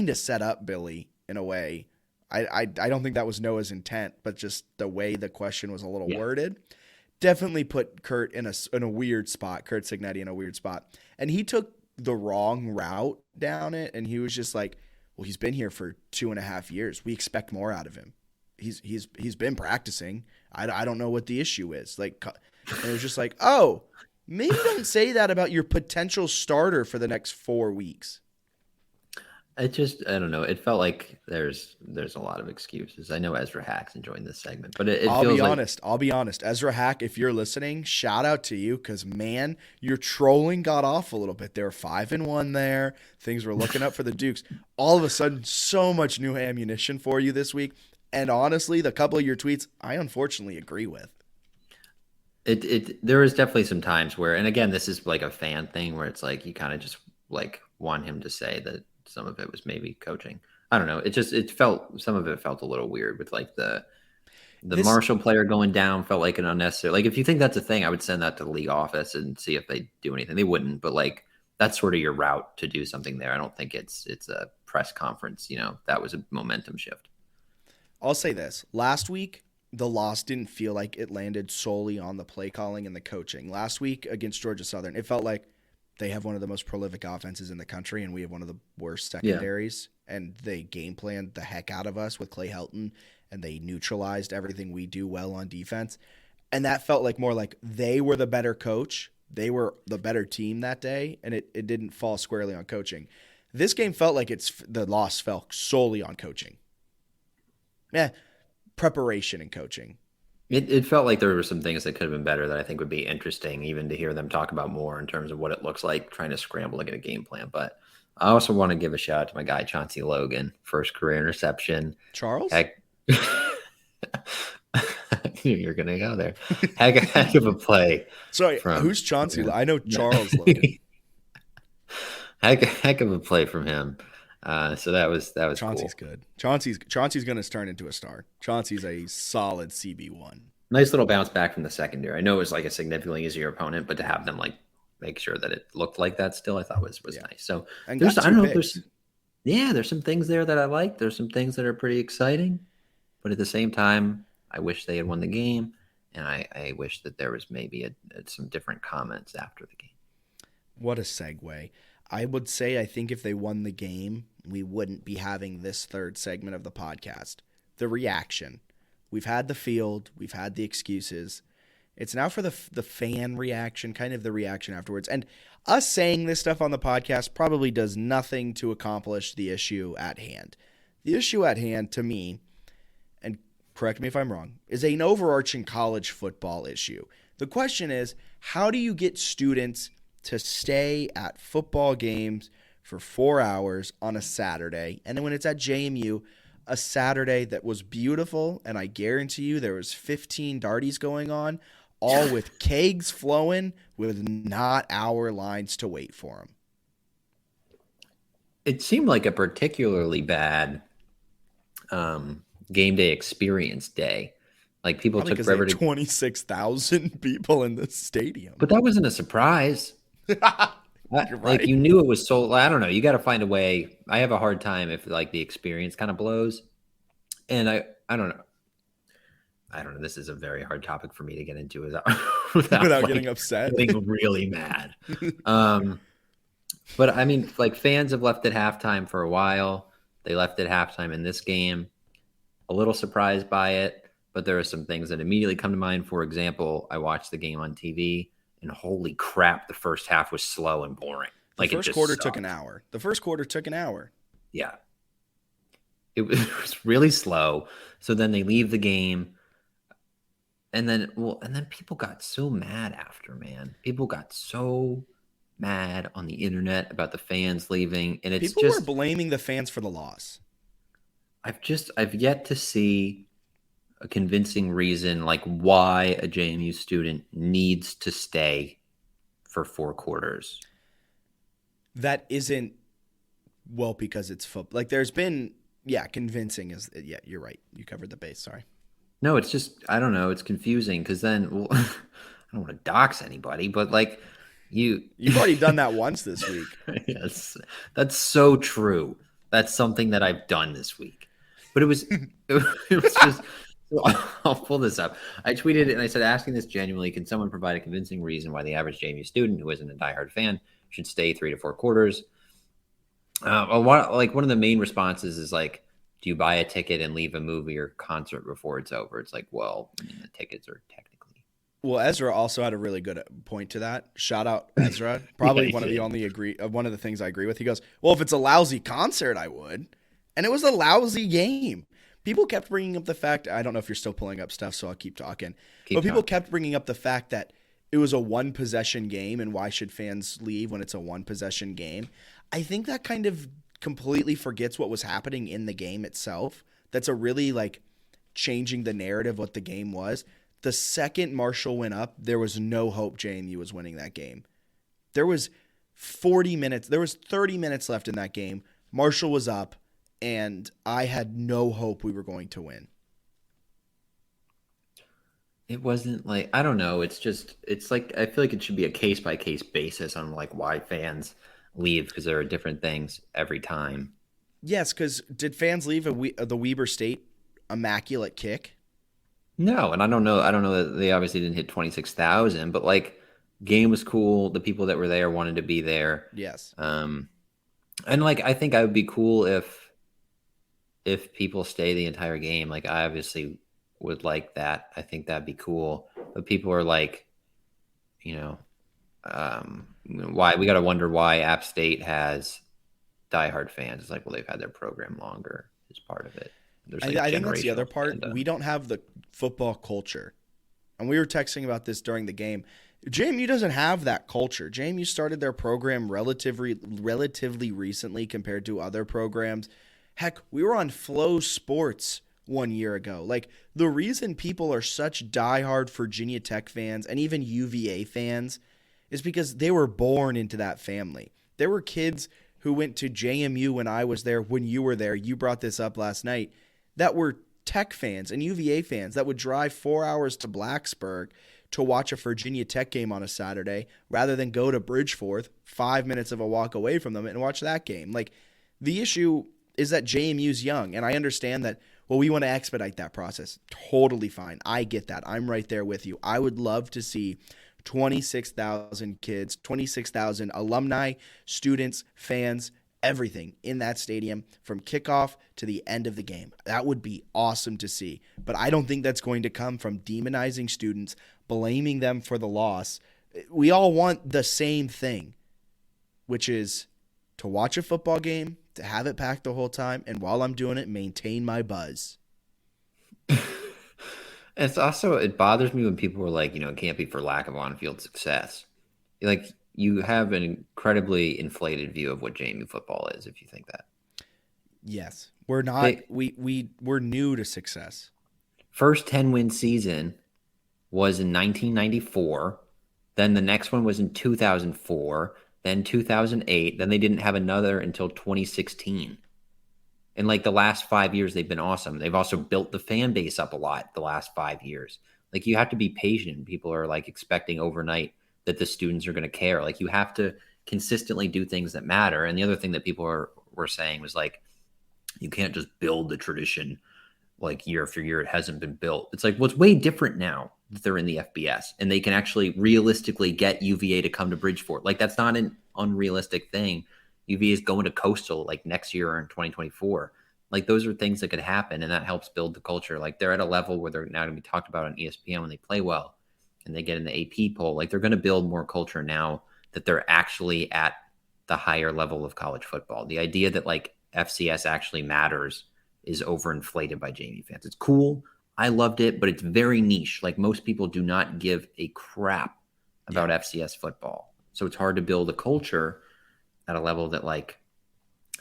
of set up Billy in a way. I don't think that was Noah's intent, but just the way the question was a little worded definitely put Kurt in a weird spot. Kurt Signetti in a weird spot, and he took the wrong route down it, and he was just like, "Well, he's been here for 2.5 years. We expect more out of him. He's been practicing. I don't know what the issue is." And it was just like, "Oh, maybe don't say that about your potential starter for the next 4 weeks." I don't know. It felt like there's a lot of excuses. I know Ezra Hack's enjoying this segment, but it I'll feels be like honest. I'll be honest. Ezra Hack, if you're listening, shout out to you because, man, your trolling got off a little bit. They were 5-1 there. Things were looking up for the Dukes. All of a sudden, so much new ammunition for you this week. And honestly, the couple of your tweets, I unfortunately agree with. There is definitely some times where, and again, this is like a fan thing where it's like you kind of just like want him to say that some of it was maybe coaching. I don't know. Some of it felt a little weird with like the Marshall player going down felt like an unnecessary. Like if you think that's a thing, I would send that to the league office and see if they do anything. They wouldn't, but like that's sort of your route to do something there. I don't think it's a press conference. That was a momentum shift. I'll say this. Last week, the loss didn't feel like it landed solely on the play calling and the coaching. Last week against Georgia Southern, it felt like they have one of the most prolific offenses in the country, and we have one of the worst secondaries. Yeah. And they game planned the heck out of us with Clay Helton, and they neutralized everything we do well on defense. And that felt like more like they were the better coach. They were the better team that day, and it didn't fall squarely on coaching. This game felt like the loss fell solely on coaching. Preparation and coaching. It felt like there were some things that could have been better that I think would be interesting even to hear them talk about more in terms of what it looks like trying to scramble to get a game plan. But I also want to give a shout out to my guy, Chauncey Logan, first career interception. Charles? Heck, you're going to go there. Heck of a play. Sorry, who's Chauncey? Yeah. I know Charles Logan. Heck of a play from him. So that was Chauncey's cool. Good. Chauncey's going to turn into a star. Chauncey's a solid CB1. Nice little bounce back from the secondary. I know it was like a significantly easier opponent, but to have them like make sure that it looked like that still, I thought was nice. So there's some things there that I like. There's some things that are pretty exciting, but at the same time, I wish they had won the game, and I wish that there was maybe some different comments after the game. What a segue. I would say I think if they won the game, we wouldn't be having this third segment of the podcast. The reaction. We've had the field. We've had the excuses. It's now for the fan reaction, kind of the reaction afterwards. And us saying this stuff on the podcast probably does nothing to accomplish the issue at hand. The issue at hand, to me, and correct me if I'm wrong, is an overarching college football issue. The question is, how do you get students to stay at football games for 4 hours on a Saturday, and then when it's at JMU, a Saturday that was beautiful, and I guarantee you there was 15 darties going on, all with kegs flowing with not hour lines to wait for them. It seemed like a particularly bad game day experience day. Like people took forever to 26,000 people in the stadium. But that wasn't a surprise. You're right. Like you knew it was so. I don't know. You got to find a way. I have a hard time if like the experience kind of blows, and I don't know. I don't know. This is a very hard topic for me to get into without getting upset, getting really mad. But I mean, like, fans have left at halftime for a while. They left at halftime in this game. A little surprised by it, but there are some things that immediately come to mind. For example, I watched the game on TV, and holy crap, the first half was slow and boring. The first quarter took an hour. Yeah. It was really slow. So then they leave the game. And then people got so mad after, man. People got so mad on the internet about the fans leaving. And it's people were blaming the fans for the loss. I've yet to see a convincing reason like why a JMU student needs to stay for 4 quarters. That isn't, well, because it's football. Like, there's been, convincing is, you're right. You covered the base. Sorry. No, it's just, I don't know. It's confusing because then, well, I don't want to dox anybody, but like you've already done that once this week. Yes, that's so true. That's something that I've done this week. But it was just, I'll pull this up. I tweeted it and I said, asking this genuinely, can someone provide a convincing reason why the average JMU student who isn't a diehard fan should stay 3 to 4 quarters? One of the main responses is like, do you buy a ticket and leave a movie or concert before it's over? It's like, well, I mean, the tickets are technically. Well, Ezra also had a really good point to that. Shout out Ezra. Probably one of the things I agree with. He goes, well, if it's a lousy concert, I would. And it was a lousy game. People kept bringing up the fact, I don't know if you're still pulling up stuff, so I'll keep talking. People kept bringing up the fact that it was a 1-possession game, and why should fans leave when it's a 1-possession game? I think that kind of completely forgets what was happening in the game itself. That's a really, like, changing the narrative what the game was. The second Marshall went up, there was no hope JMU was winning that game. There was 30 minutes left in that game. Marshall was up, and I had no hope we were going to win. It wasn't like, I don't know. It's like, I feel like it should be a case-by-case basis on like why fans leave, because there are different things every time. Yes, because did fans leave the Weber State immaculate kick? No, and I don't know that they obviously didn't hit 26,000, but like, game was cool. The people that were there wanted to be there. Yes. And like, I think I would be cool if people stay the entire game. Like, I obviously would like that. I think that'd be cool. But people are like, why we got to wonder why App State has diehard fans. It's like, well, they've had their program longer is part of it. I think that's the other part. We don't have the football culture. And we were texting about this during the game. JMU doesn't have that culture. JMU started their program relatively recently compared to other programs. Heck, we were on Flow Sports 1 year ago. Like, the reason people are such diehard Virginia Tech fans and even UVA fans is because they were born into that family. There were kids who went to JMU when I was there, when you were there. You brought this up last night. That were Tech fans and UVA fans that would drive 4 hours to Blacksburg to watch a Virginia Tech game on a Saturday rather than go to Bridgeforth, 5 minutes of a walk away from them, and watch that game. Like, the issue is that JMU's young, and I understand that, well, we want to expedite that process. Totally fine. I get that. I'm right there with you. I would love to see 26,000 kids, 26,000 alumni, students, fans, everything in that stadium from kickoff to the end of the game. That would be awesome to see. But I don't think that's going to come from demonizing students, blaming them for the loss. We all want the same thing, which is to watch a football game, to have it packed the whole time, and while I'm doing it, maintain my buzz. It's also, it bothers me when people are like, it can't be for lack of on-field success. Like, you have an incredibly inflated view of what JMU football is if you think that. Yes. We're not, we're new to success. First 10-win season was in 1994. Then the next one was in 2004. Then 2008. Then they didn't have another until 2016. And like the last 5 years, they've been awesome. They've also built the fan base up a lot the last 5 years. Like, you have to be patient. People are like expecting overnight that the students are going to care. Like, you have to consistently do things that matter. And the other thing that people were saying was like, you can't just build the tradition like year after year, it hasn't been built. It's like, well, it's way different now that they're in the FBS and they can actually realistically get UVA to come to Bridgeport. Like that's not an unrealistic thing. UVA is going to Coastal like next year or in 2024. Like those are things that could happen, and that helps build the culture. Like they're at a level where they're now going to be talked about on ESPN when they play well and they get in the AP poll. Like they're going to build more culture now that they're actually at the higher level of college football. The idea that like FCS actually matters is overinflated by JMU fans. It's cool. I loved it, but it's very niche. Like most people do not give a crap about FCS football. So it's hard to build a culture at a level that like,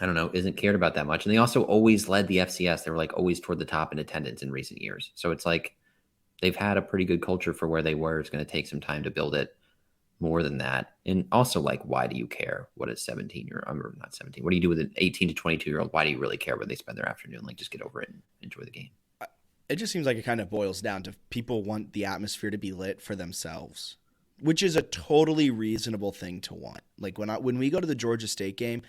I don't know, isn't cared about that much. And they also always led the FCS. They were like always toward the top in attendance in recent years. So it's like they've had a pretty good culture for where they were. It's going to take some time to build it more than that. And also like, why do you care what a 17-year-old, I'm not 17, what do you do with an 18 to 22-year-old? Why do you really care where they spend their afternoon? Like just get over it and enjoy the game. It just seems like it kind of boils down to people want the atmosphere to be lit for themselves, which is a totally reasonable thing to want. Like when we go to the Georgia State game,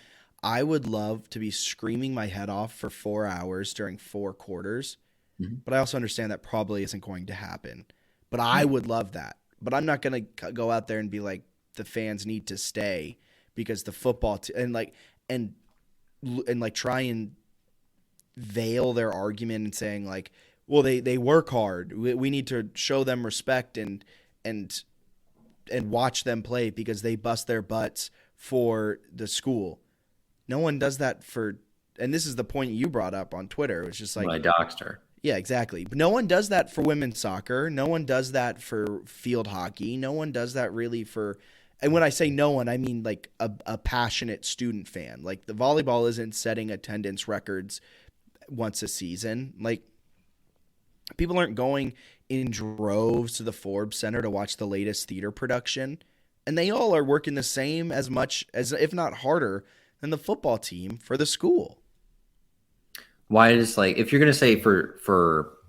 I would love to be screaming my head off for 4 hours during 4 quarters, but I also understand that probably isn't going to happen. But I would love that. But I'm not going to go out there and be like, the fans need to stay because the football and try and veil their argument and saying like, well, they work hard. We need to show them respect and watch them play because they bust their butts for the school. No one does that and this is the point you brought up on Twitter. It was just like, I doxed her. Yeah, exactly. But no one does that for women's soccer. No one does that for field hockey. No one does that really for, and when I say no one, I mean like a passionate student fan. Like the volleyball isn't setting attendance records once a season. Like people aren't going in droves to the Forbes Center to watch the latest theater production. And they all are working the same as much as, if not harder, than the football team for the school. Why is like, if you're going to say for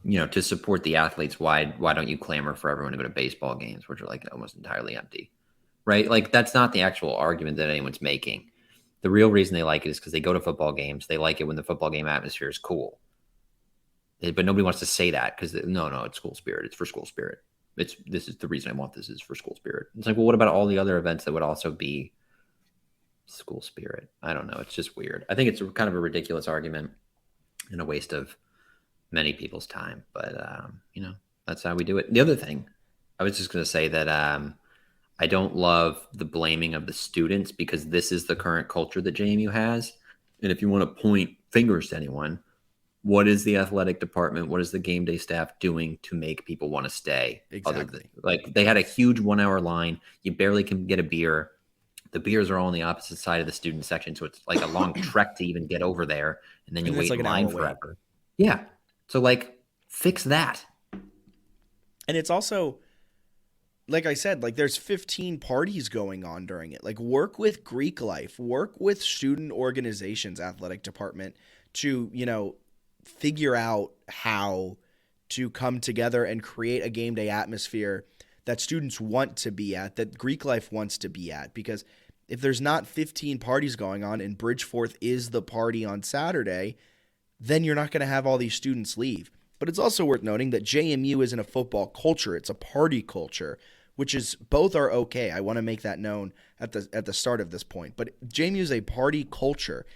to support the athletes, why don't you clamor for everyone to go to baseball games, which are like almost entirely empty, right? Like that's not the actual argument that anyone's making. The real reason they like it is because they go to football games. They like it when the football game atmosphere is cool. But nobody wants to say that because no, it's school spirit. It's for school spirit. This is the reason I want this is for school spirit. It's like, well, what about all the other events that would also be school spirit? I don't know. It's just weird. I think it's kind of a ridiculous argument and a waste of many people's time. But, that's how we do it. The other thing, I was just going to say that I don't love the blaming of the students because this is the current culture that JMU has. And if you want to point fingers to anyone, what is the athletic department? What is the game day staff doing to make people want to stay? Exactly. Like they had a huge 1 hour line. You barely can get a beer. The beers are all on the opposite side of the student section. So it's like a long trek to even get over there. And then you wait in line forever. Yeah. So like fix that. And it's also, like I said, like there's 15 parties going on during it. Like work with Greek Life, work with student organizations, athletic department to, figure out how to come together and create a game day atmosphere that students want to be at, that Greek Life wants to be at. Because if there's not 15 parties going on and Bridgeforth is the party on Saturday, then you're not going to have all these students leave. But it's also worth noting that JMU isn't a football culture. It's a party culture, which is both are okay. I want to make that known at the start of this point. But JMU is a party culture.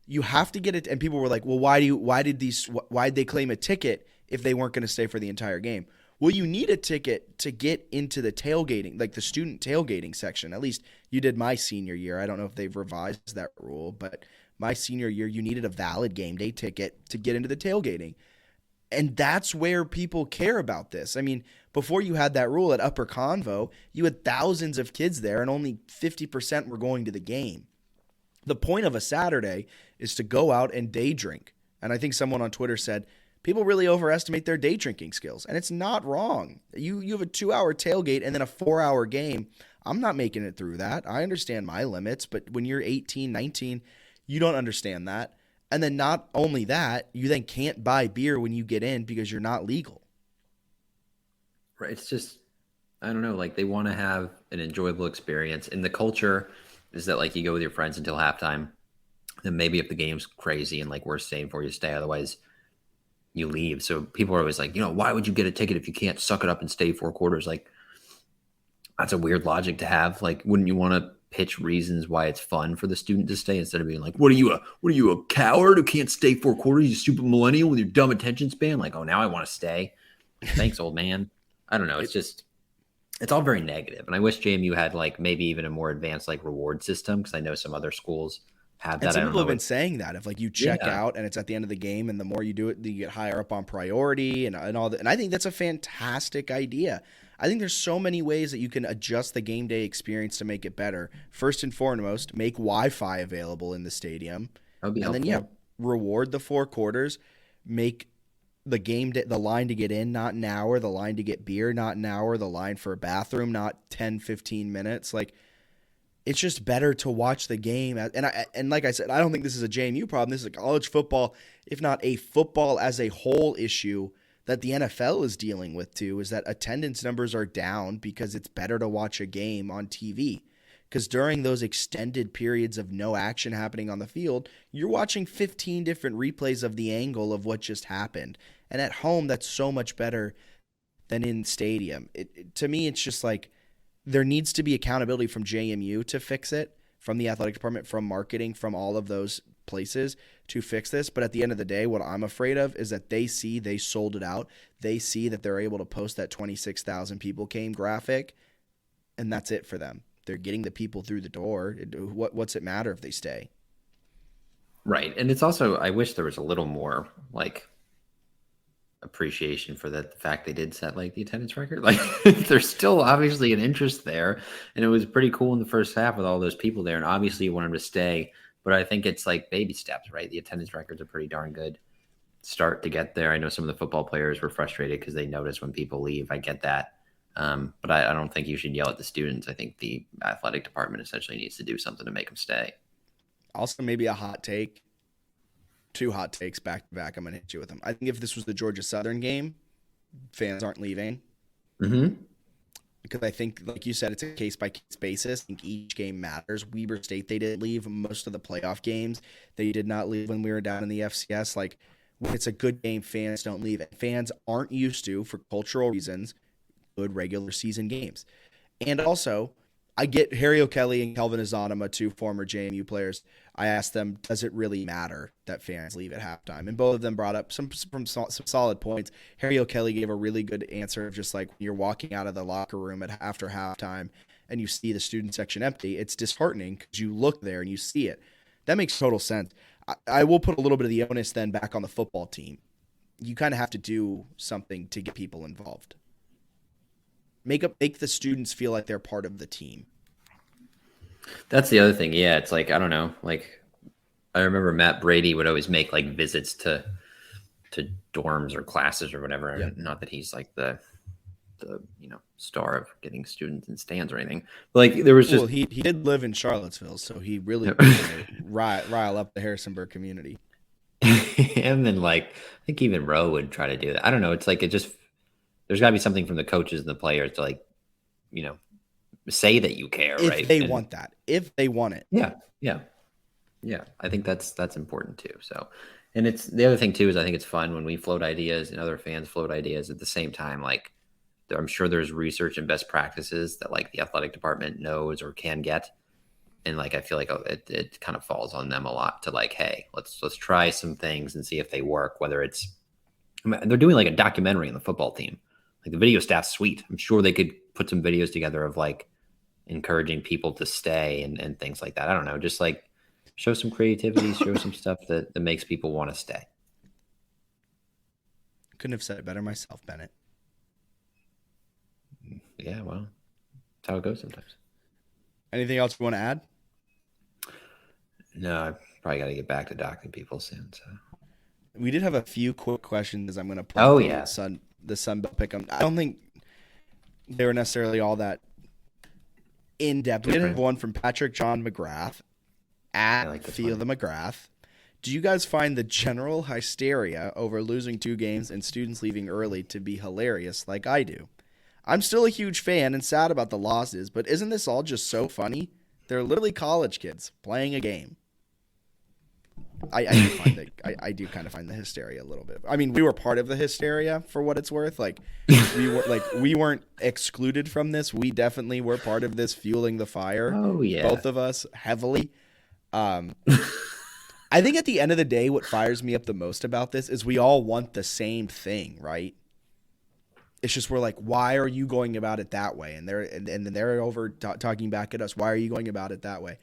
You have to get it. And people were like, well, why'd they claim a ticket if they weren't going to stay for the entire game? Well, you need a ticket to get into the tailgating, like the student tailgating section. At least you did my senior year. I don't know if they've revised that rule, but my senior year, you needed a valid game day ticket to get into the tailgating. And that's where people care about this. I mean, before you had that rule at Upper Convo, you had thousands of kids there and only 50% were going to the game. The point of a Saturday is to go out and day drink. And I think someone on Twitter said, people really overestimate their day drinking skills. And it's not wrong. You have a 2-hour tailgate and then a 4-hour game. I'm not making it through that. I understand my limits, but when you're 18, 19, you don't understand that. And then not only that, you then can't buy beer when you get in because you're not legal. Right. It's just, I don't know, like they want to have an enjoyable experience. And the culture is that like you go with your friends until halftime. Then maybe if the game's crazy and like we're staying for you, stay. Otherwise, you leave. So people are always like, why would you get a ticket if you can't suck it up and stay 4 quarters? Like, that's a weird logic to have. Like, wouldn't you want to pitch reasons why it's fun for the student to stay instead of being like, what are you a coward who can't stay 4 quarters? You stupid millennial with your dumb attention span. Like, oh, now I want to stay. Thanks, old man. I don't know. It's all very negative. And I wish JMU had like maybe even a more advanced like reward system, because I know some other schools have that. And some people have been It's saying that if like you check out and it's at the end of the game, and the more you do it, you get higher up on priority and all that. And I think that's a fantastic idea. I think there's so many ways that you can adjust the game day experience to make it better. First and foremost, make Wi-Fi available in the stadium. That would be helpful. Then reward the 4 quarters. Make the the line to get in, not an hour. The line to get beer, not an hour. The line for a bathroom, not 10, 15 minutes. Like, it's just better to watch the game. And like I said, I don't think this is a JMU problem. This is a college football, if not a football as a whole issue that the NFL is dealing with too, is that attendance numbers are down because it's better to watch a game on TV. Because during those extended periods of no action happening on the field, you're watching 15 different replays of the angle of what just happened. And at home, that's so much better than in stadium. To me, it's just like there needs to be accountability from JMU to fix it, from the athletic department, from marketing, from all of those places to fix this. But at the end of the day, what I'm afraid of is that they sold it out. They see that they're able to post that 26,000 people came graphic, and that's it for them. They're getting the people through the door. What's it matter if they stay? Right. And it's also, I wish there was a little more like appreciation for the fact they did set like the attendance record. Like, there's still obviously an interest there, and it was pretty cool in the first half with all those people there, and obviously you want them to stay, but I think it's like baby steps, right? The attendance records are pretty darn good start to get there. I know some of the football players were frustrated because they notice when people leave. I get that. But I don't think you should yell at the students. I think the athletic department essentially needs to do something to make them stay. Also, maybe a hot take. 2 hot takes back to back. I'm going to hit you with them. I think if this was the Georgia Southern game, fans aren't leaving. Mm-hmm. Because I think, like you said, it's a case-by-case basis. I think each game matters. Weber State, they didn't leave most of the playoff games. They did not leave when we were down in the FCS. Like, when it's a good game, fans don't leave. Fans aren't used to, for cultural reasons, good regular season games. And also, I get Harry O'Kelly and Kelvin Azanama, 2 former JMU players. I asked them, does it really matter that fans leave at halftime? And both of them brought up some solid points. Harry O'Kelly gave a really good answer of just like, when you're walking out of the locker room after halftime and you see the student section empty, it's disheartening because you look there and you see it. That makes total sense. I will put a little bit of the onus then back on the football team. You kind of have to do something to get people involved. Make the students feel like they're part of the team. That's the other thing. Yeah, it's like, I don't know. Like, I remember Matt Brady would always make like visits to dorms or classes or whatever. Yeah. Not that he's like the star of getting students in stands or anything. But like, there was just he did live in Charlottesville, so he really rile up the Harrisonburg community. And then like, I think even Rowe would try to do that. I don't know. It's like, there's got to be something from the coaches and the players to like, say that you care, if right? If they want that. If they want it. Yeah. I think that's important too. So, and it's the other thing too, is I think it's fun when we float ideas and other fans float ideas at the same time. Like, I'm sure there's research and best practices that like the athletic department knows or can get. And like, I feel like it kind of falls on them a lot to like, hey, let's try some things and see if they work, whether it's, they're doing like a documentary on the football team. Like, the video staff's sweet. I'm sure they could put some videos together of like encouraging people to stay and things like that. I don't know. Just like show some creativity, show some stuff that makes people want to stay. Couldn't have said it better myself, Bennett. Yeah, well, that's how it goes sometimes. Anything else you want to add? No, I probably got to get back to docking people soon. So we did have a few quick questions I'm going to put. The Sun Belt pick 'em. I don't think they were necessarily all that in depth. We did have one from Patrick John McGrath at Feel the McGrath. Do you guys find the general hysteria over losing 2 games and students leaving early to be hilarious like I do? I'm still a huge fan and sad about the losses, but isn't this all just so funny? They're literally college kids playing a game. I do kind of find the hysteria a little bit. I mean, we were part of the hysteria for what it's worth. Like we weren't excluded from this. We definitely were part of this fueling the fire. Oh yeah. Both of us heavily. I think at the end of the day, what fires me up the most about this is we all want the same thing, right? It's just we're like, why are you going about it that way? And they're over talking back at us. Why are you going about it that way?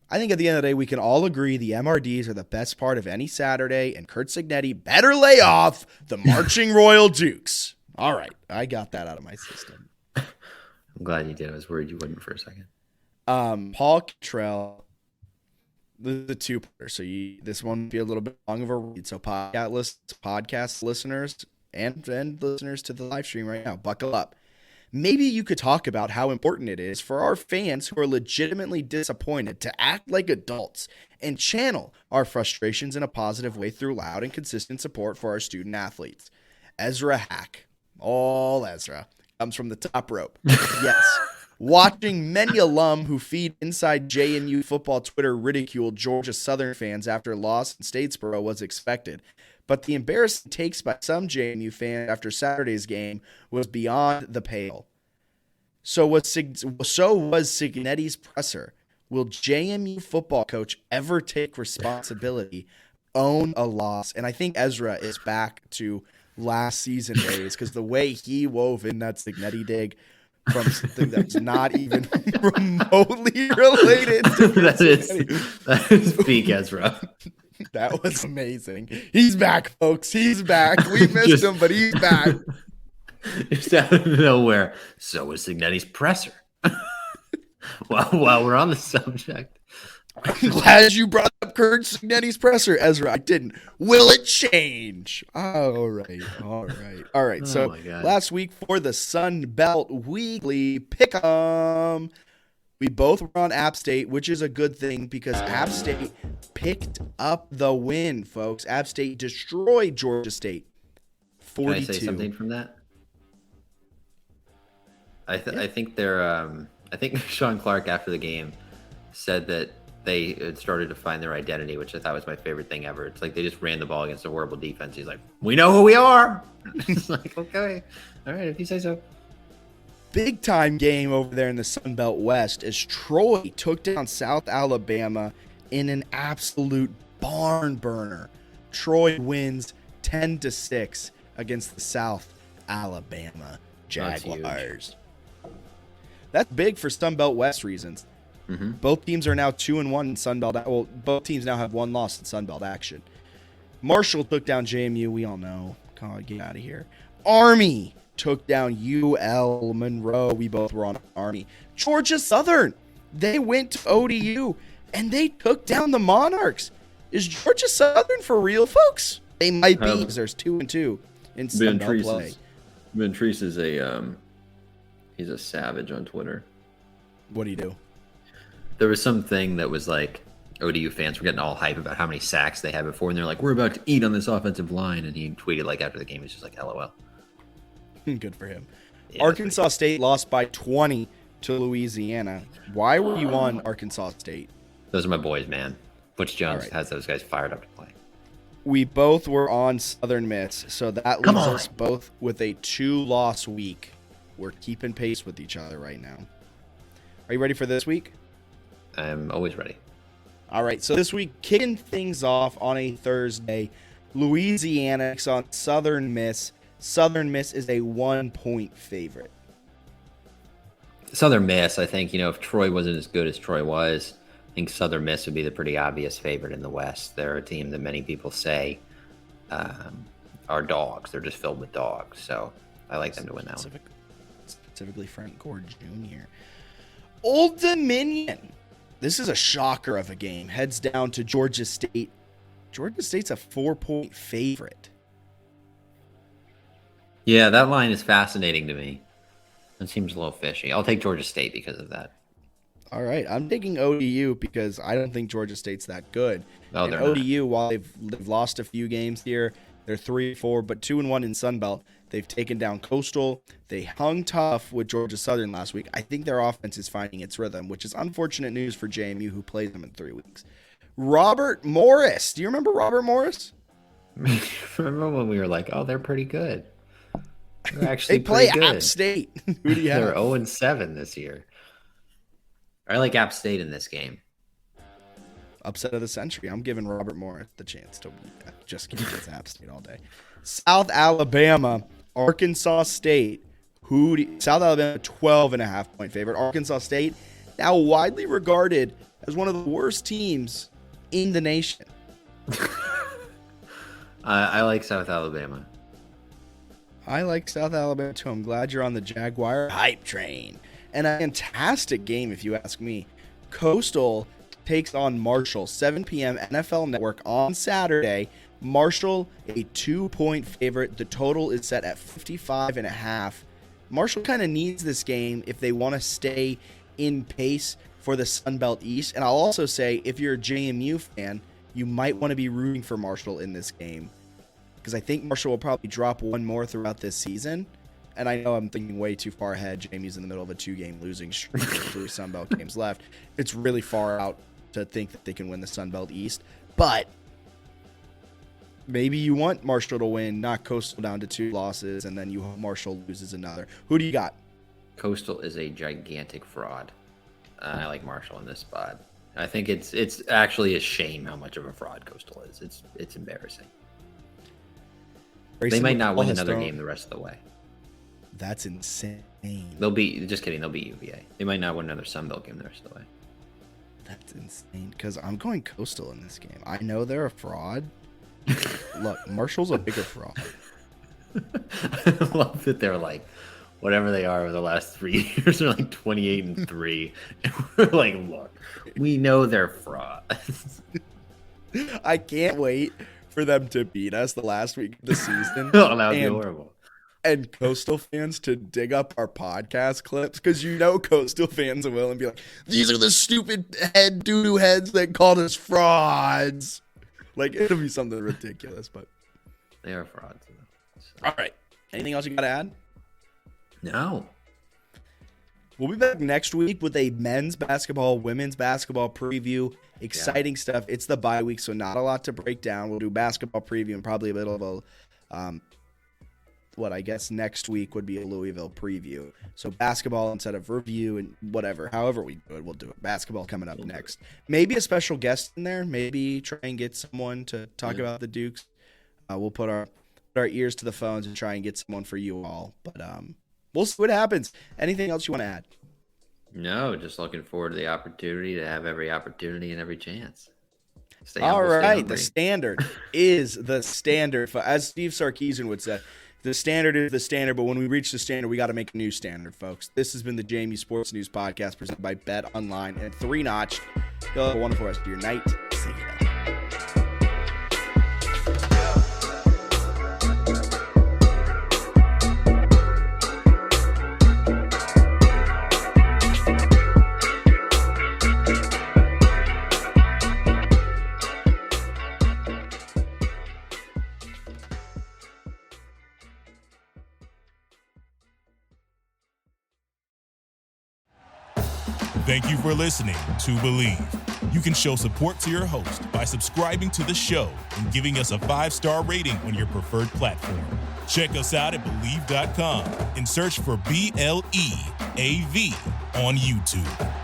I think at the end of the day, we can all agree the MRDs are the best part of any Saturday, and Kurt Signetti better lay off the Marching Royal Dukes. All right, I got that out of my system. I'm glad you did. I was worried you wouldn't for a second. Paul Cottrell, the two-parter. So this one will be a little bit long of a read. So podcast listeners and listeners to the live stream right now, buckle up. Maybe you could talk about how important it is for our fans who are legitimately disappointed to act like adults and channel our frustrations in a positive way through loud and consistent support for our student athletes. Ezra Hack, all Ezra, comes from the top rope. Yes. Watching many alum who feed inside JMU football Twitter ridicule Georgia Southern fans after loss in Statesboro was expected. But the embarrassing takes by some JMU fans after Saturday's game was beyond the pale. So was Signetti's presser. Will JMU football coach ever take responsibility, own a loss? And I think Ezra is back to last season days because the way he wove in that Signetti dig from something that's not even remotely related to that is peak Ezra. That was amazing. He's back, folks. He's back. We missed him, but he's back. Just out of nowhere. So was Signetti's presser. While we're on the subject. I'm glad you brought up Kurt Signetti's presser, Ezra. I didn't. Will it change? All right. Oh so last week for the Sun Belt Weekly Pick'em, we both were on App State, which is a good thing because App State picked up the win, folks. App State destroyed Georgia State. 42. Can I say something from that? I think I think Sean Clark after the game said that they had started to find their identity, which I thought was my favorite thing ever. It's like they just ran the ball against a horrible defense. He's like, we know who we are. It's like, okay, all right, if you say so. Big time game over there in the Sun Belt West as Troy took down South Alabama in an absolute barn burner. Troy wins 10-6 against the South Alabama Jaguars. That's big for Sun Belt West reasons. Mm-hmm. Both teams are now 2-1 in Sun Belt. Well, both teams now have one loss in Sun Belt action. Marshall took down JMU. We all know. Come on, get out of here. Army took down UL Monroe. We both were on Army. Georgia Southern, they went to ODU and they took down the Monarchs. Is Georgia Southern for real, folks? They might be because there's 2-2 in Sun Belt play. Ventrice is he's a savage on Twitter. What do you do? There was something that was like ODU fans were getting all hype about how many sacks they had before, and they're like, we're about to eat on this offensive line. And he tweeted like after the game, he's just like, LOL. Good for him. Yeah, Arkansas State lost by 20 to Louisiana. Why were you on Arkansas State? Those are my boys, man. Butch Jones has those guys fired up to play. We both were on Southern Miss, so that leaves us both with a 2-loss week. We're keeping pace with each other right now. Are you ready for this week? I'm always ready. All right, so this week, kicking things off on a Thursday, Louisiana takes on Southern Miss. Southern Miss is a 1-point favorite. Southern Miss, I think, if Troy wasn't as good as Troy was, I think Southern Miss would be the pretty obvious favorite in the West. They're a team that many people say are dogs. They're just filled with dogs. So I like them to win that one. Specifically Frank Gore Jr. Old Dominion. This is a shocker of a game. Heads down to Georgia State. Georgia State's a 4-point favorite. Yeah, that line is fascinating to me. It seems a little fishy. I'll take Georgia State because of that. All right, I'm taking ODU because I don't think Georgia State's that good. No, and they're ODU, not. While they've lost a few games here, they're 3-4, but 2-1 in Sun Belt. They've taken down Coastal. They hung tough with Georgia Southern last week. I think their offense is finding its rhythm, which is unfortunate news for JMU, who plays them in 3 weeks. Robert Morris. Do you remember Robert Morris? Remember when we were like, oh, they're pretty good. They're actually They play pretty good. App State. Who do you have? They're 0-7 this year. I like App State in this game. Upset of the century. I'm giving Robert Morris the chance to just keep his App State all day. South Alabama, Arkansas State. South Alabama, 12.5-point favorite. Arkansas State, now widely regarded as one of the worst teams in the nation. I like South Alabama. I like South Alabama too. I'm glad you're on the Jaguar hype train. And a fantastic game, if you ask me. Coastal takes on Marshall, 7 p.m. NFL Network on Saturday. Marshall, a 2-point favorite. The total is set at 55.5. Marshall kind of needs this game if they want to stay in pace for the Sun Belt East. And I'll also say, if you're a JMU fan, you might want to be rooting for Marshall in this game, because I think Marshall will probably drop one more throughout this season. And I know I'm thinking way too far ahead. JMU's in the middle of a 2-game losing streak with 3 Sun Belt games left. It's really far out to think that they can win the Sun Belt East. But maybe you want Marshall to win, knock Coastal down to 2 losses, and then you hope Marshall loses another. Who do you got? Coastal is a gigantic fraud. I like Marshall in this spot. I think it's actually a shame how much of a fraud Coastal is. It's embarrassing. They might not win another game the rest of the way. That's insane. They'll beat UVA. They might not win another Sun Belt game the rest of the way. That's insane, because I'm going Coastal in this game. I know they're a fraud. Look, Marshall's a bigger fraud. I love that they're like, whatever they are over the last 3 years, they're like 28-3. And we're like, look, we know they're frauds. I can't wait for them to beat us the last week of the season. Oh, that would be horrible. And Coastal fans to dig up our podcast clips, because you know Coastal fans will and be like, these are the stupid doo-doo heads that called us frauds. Like, it'll be something ridiculous, but they are frauds. So. All right. Anything else you got to add? No. We'll be back next week with a men's basketball, women's basketball preview. Exciting stuff. It's the bye week, so not a lot to break down. We'll do basketball preview and probably a bit of a I guess next week would be a Louisville preview. So basketball instead of review and whatever. However we do it, we'll do it. Basketball coming up next. Maybe a special guest in there. Maybe try and get someone to talk about the Dukes. We'll put our ears to the phones and try and get someone for you all. But we'll see what happens. Anything else you want to add? No, just looking forward to the opportunity to have every opportunity and every chance. All right, the standard is the standard. As Steve Sarkisian would say, the standard is the standard, but when we reach the standard, we got to make a new standard, folks. This has been the JMU Sports News Podcast presented by Bet Online and 3 Notch. Y'all have a wonderful rest of your night. See ya. Thank you for listening to Believe. You can show support to your host by subscribing to the show and giving us a 5-star rating on your preferred platform. Check us out at Believe.com and search for BLEAV on YouTube.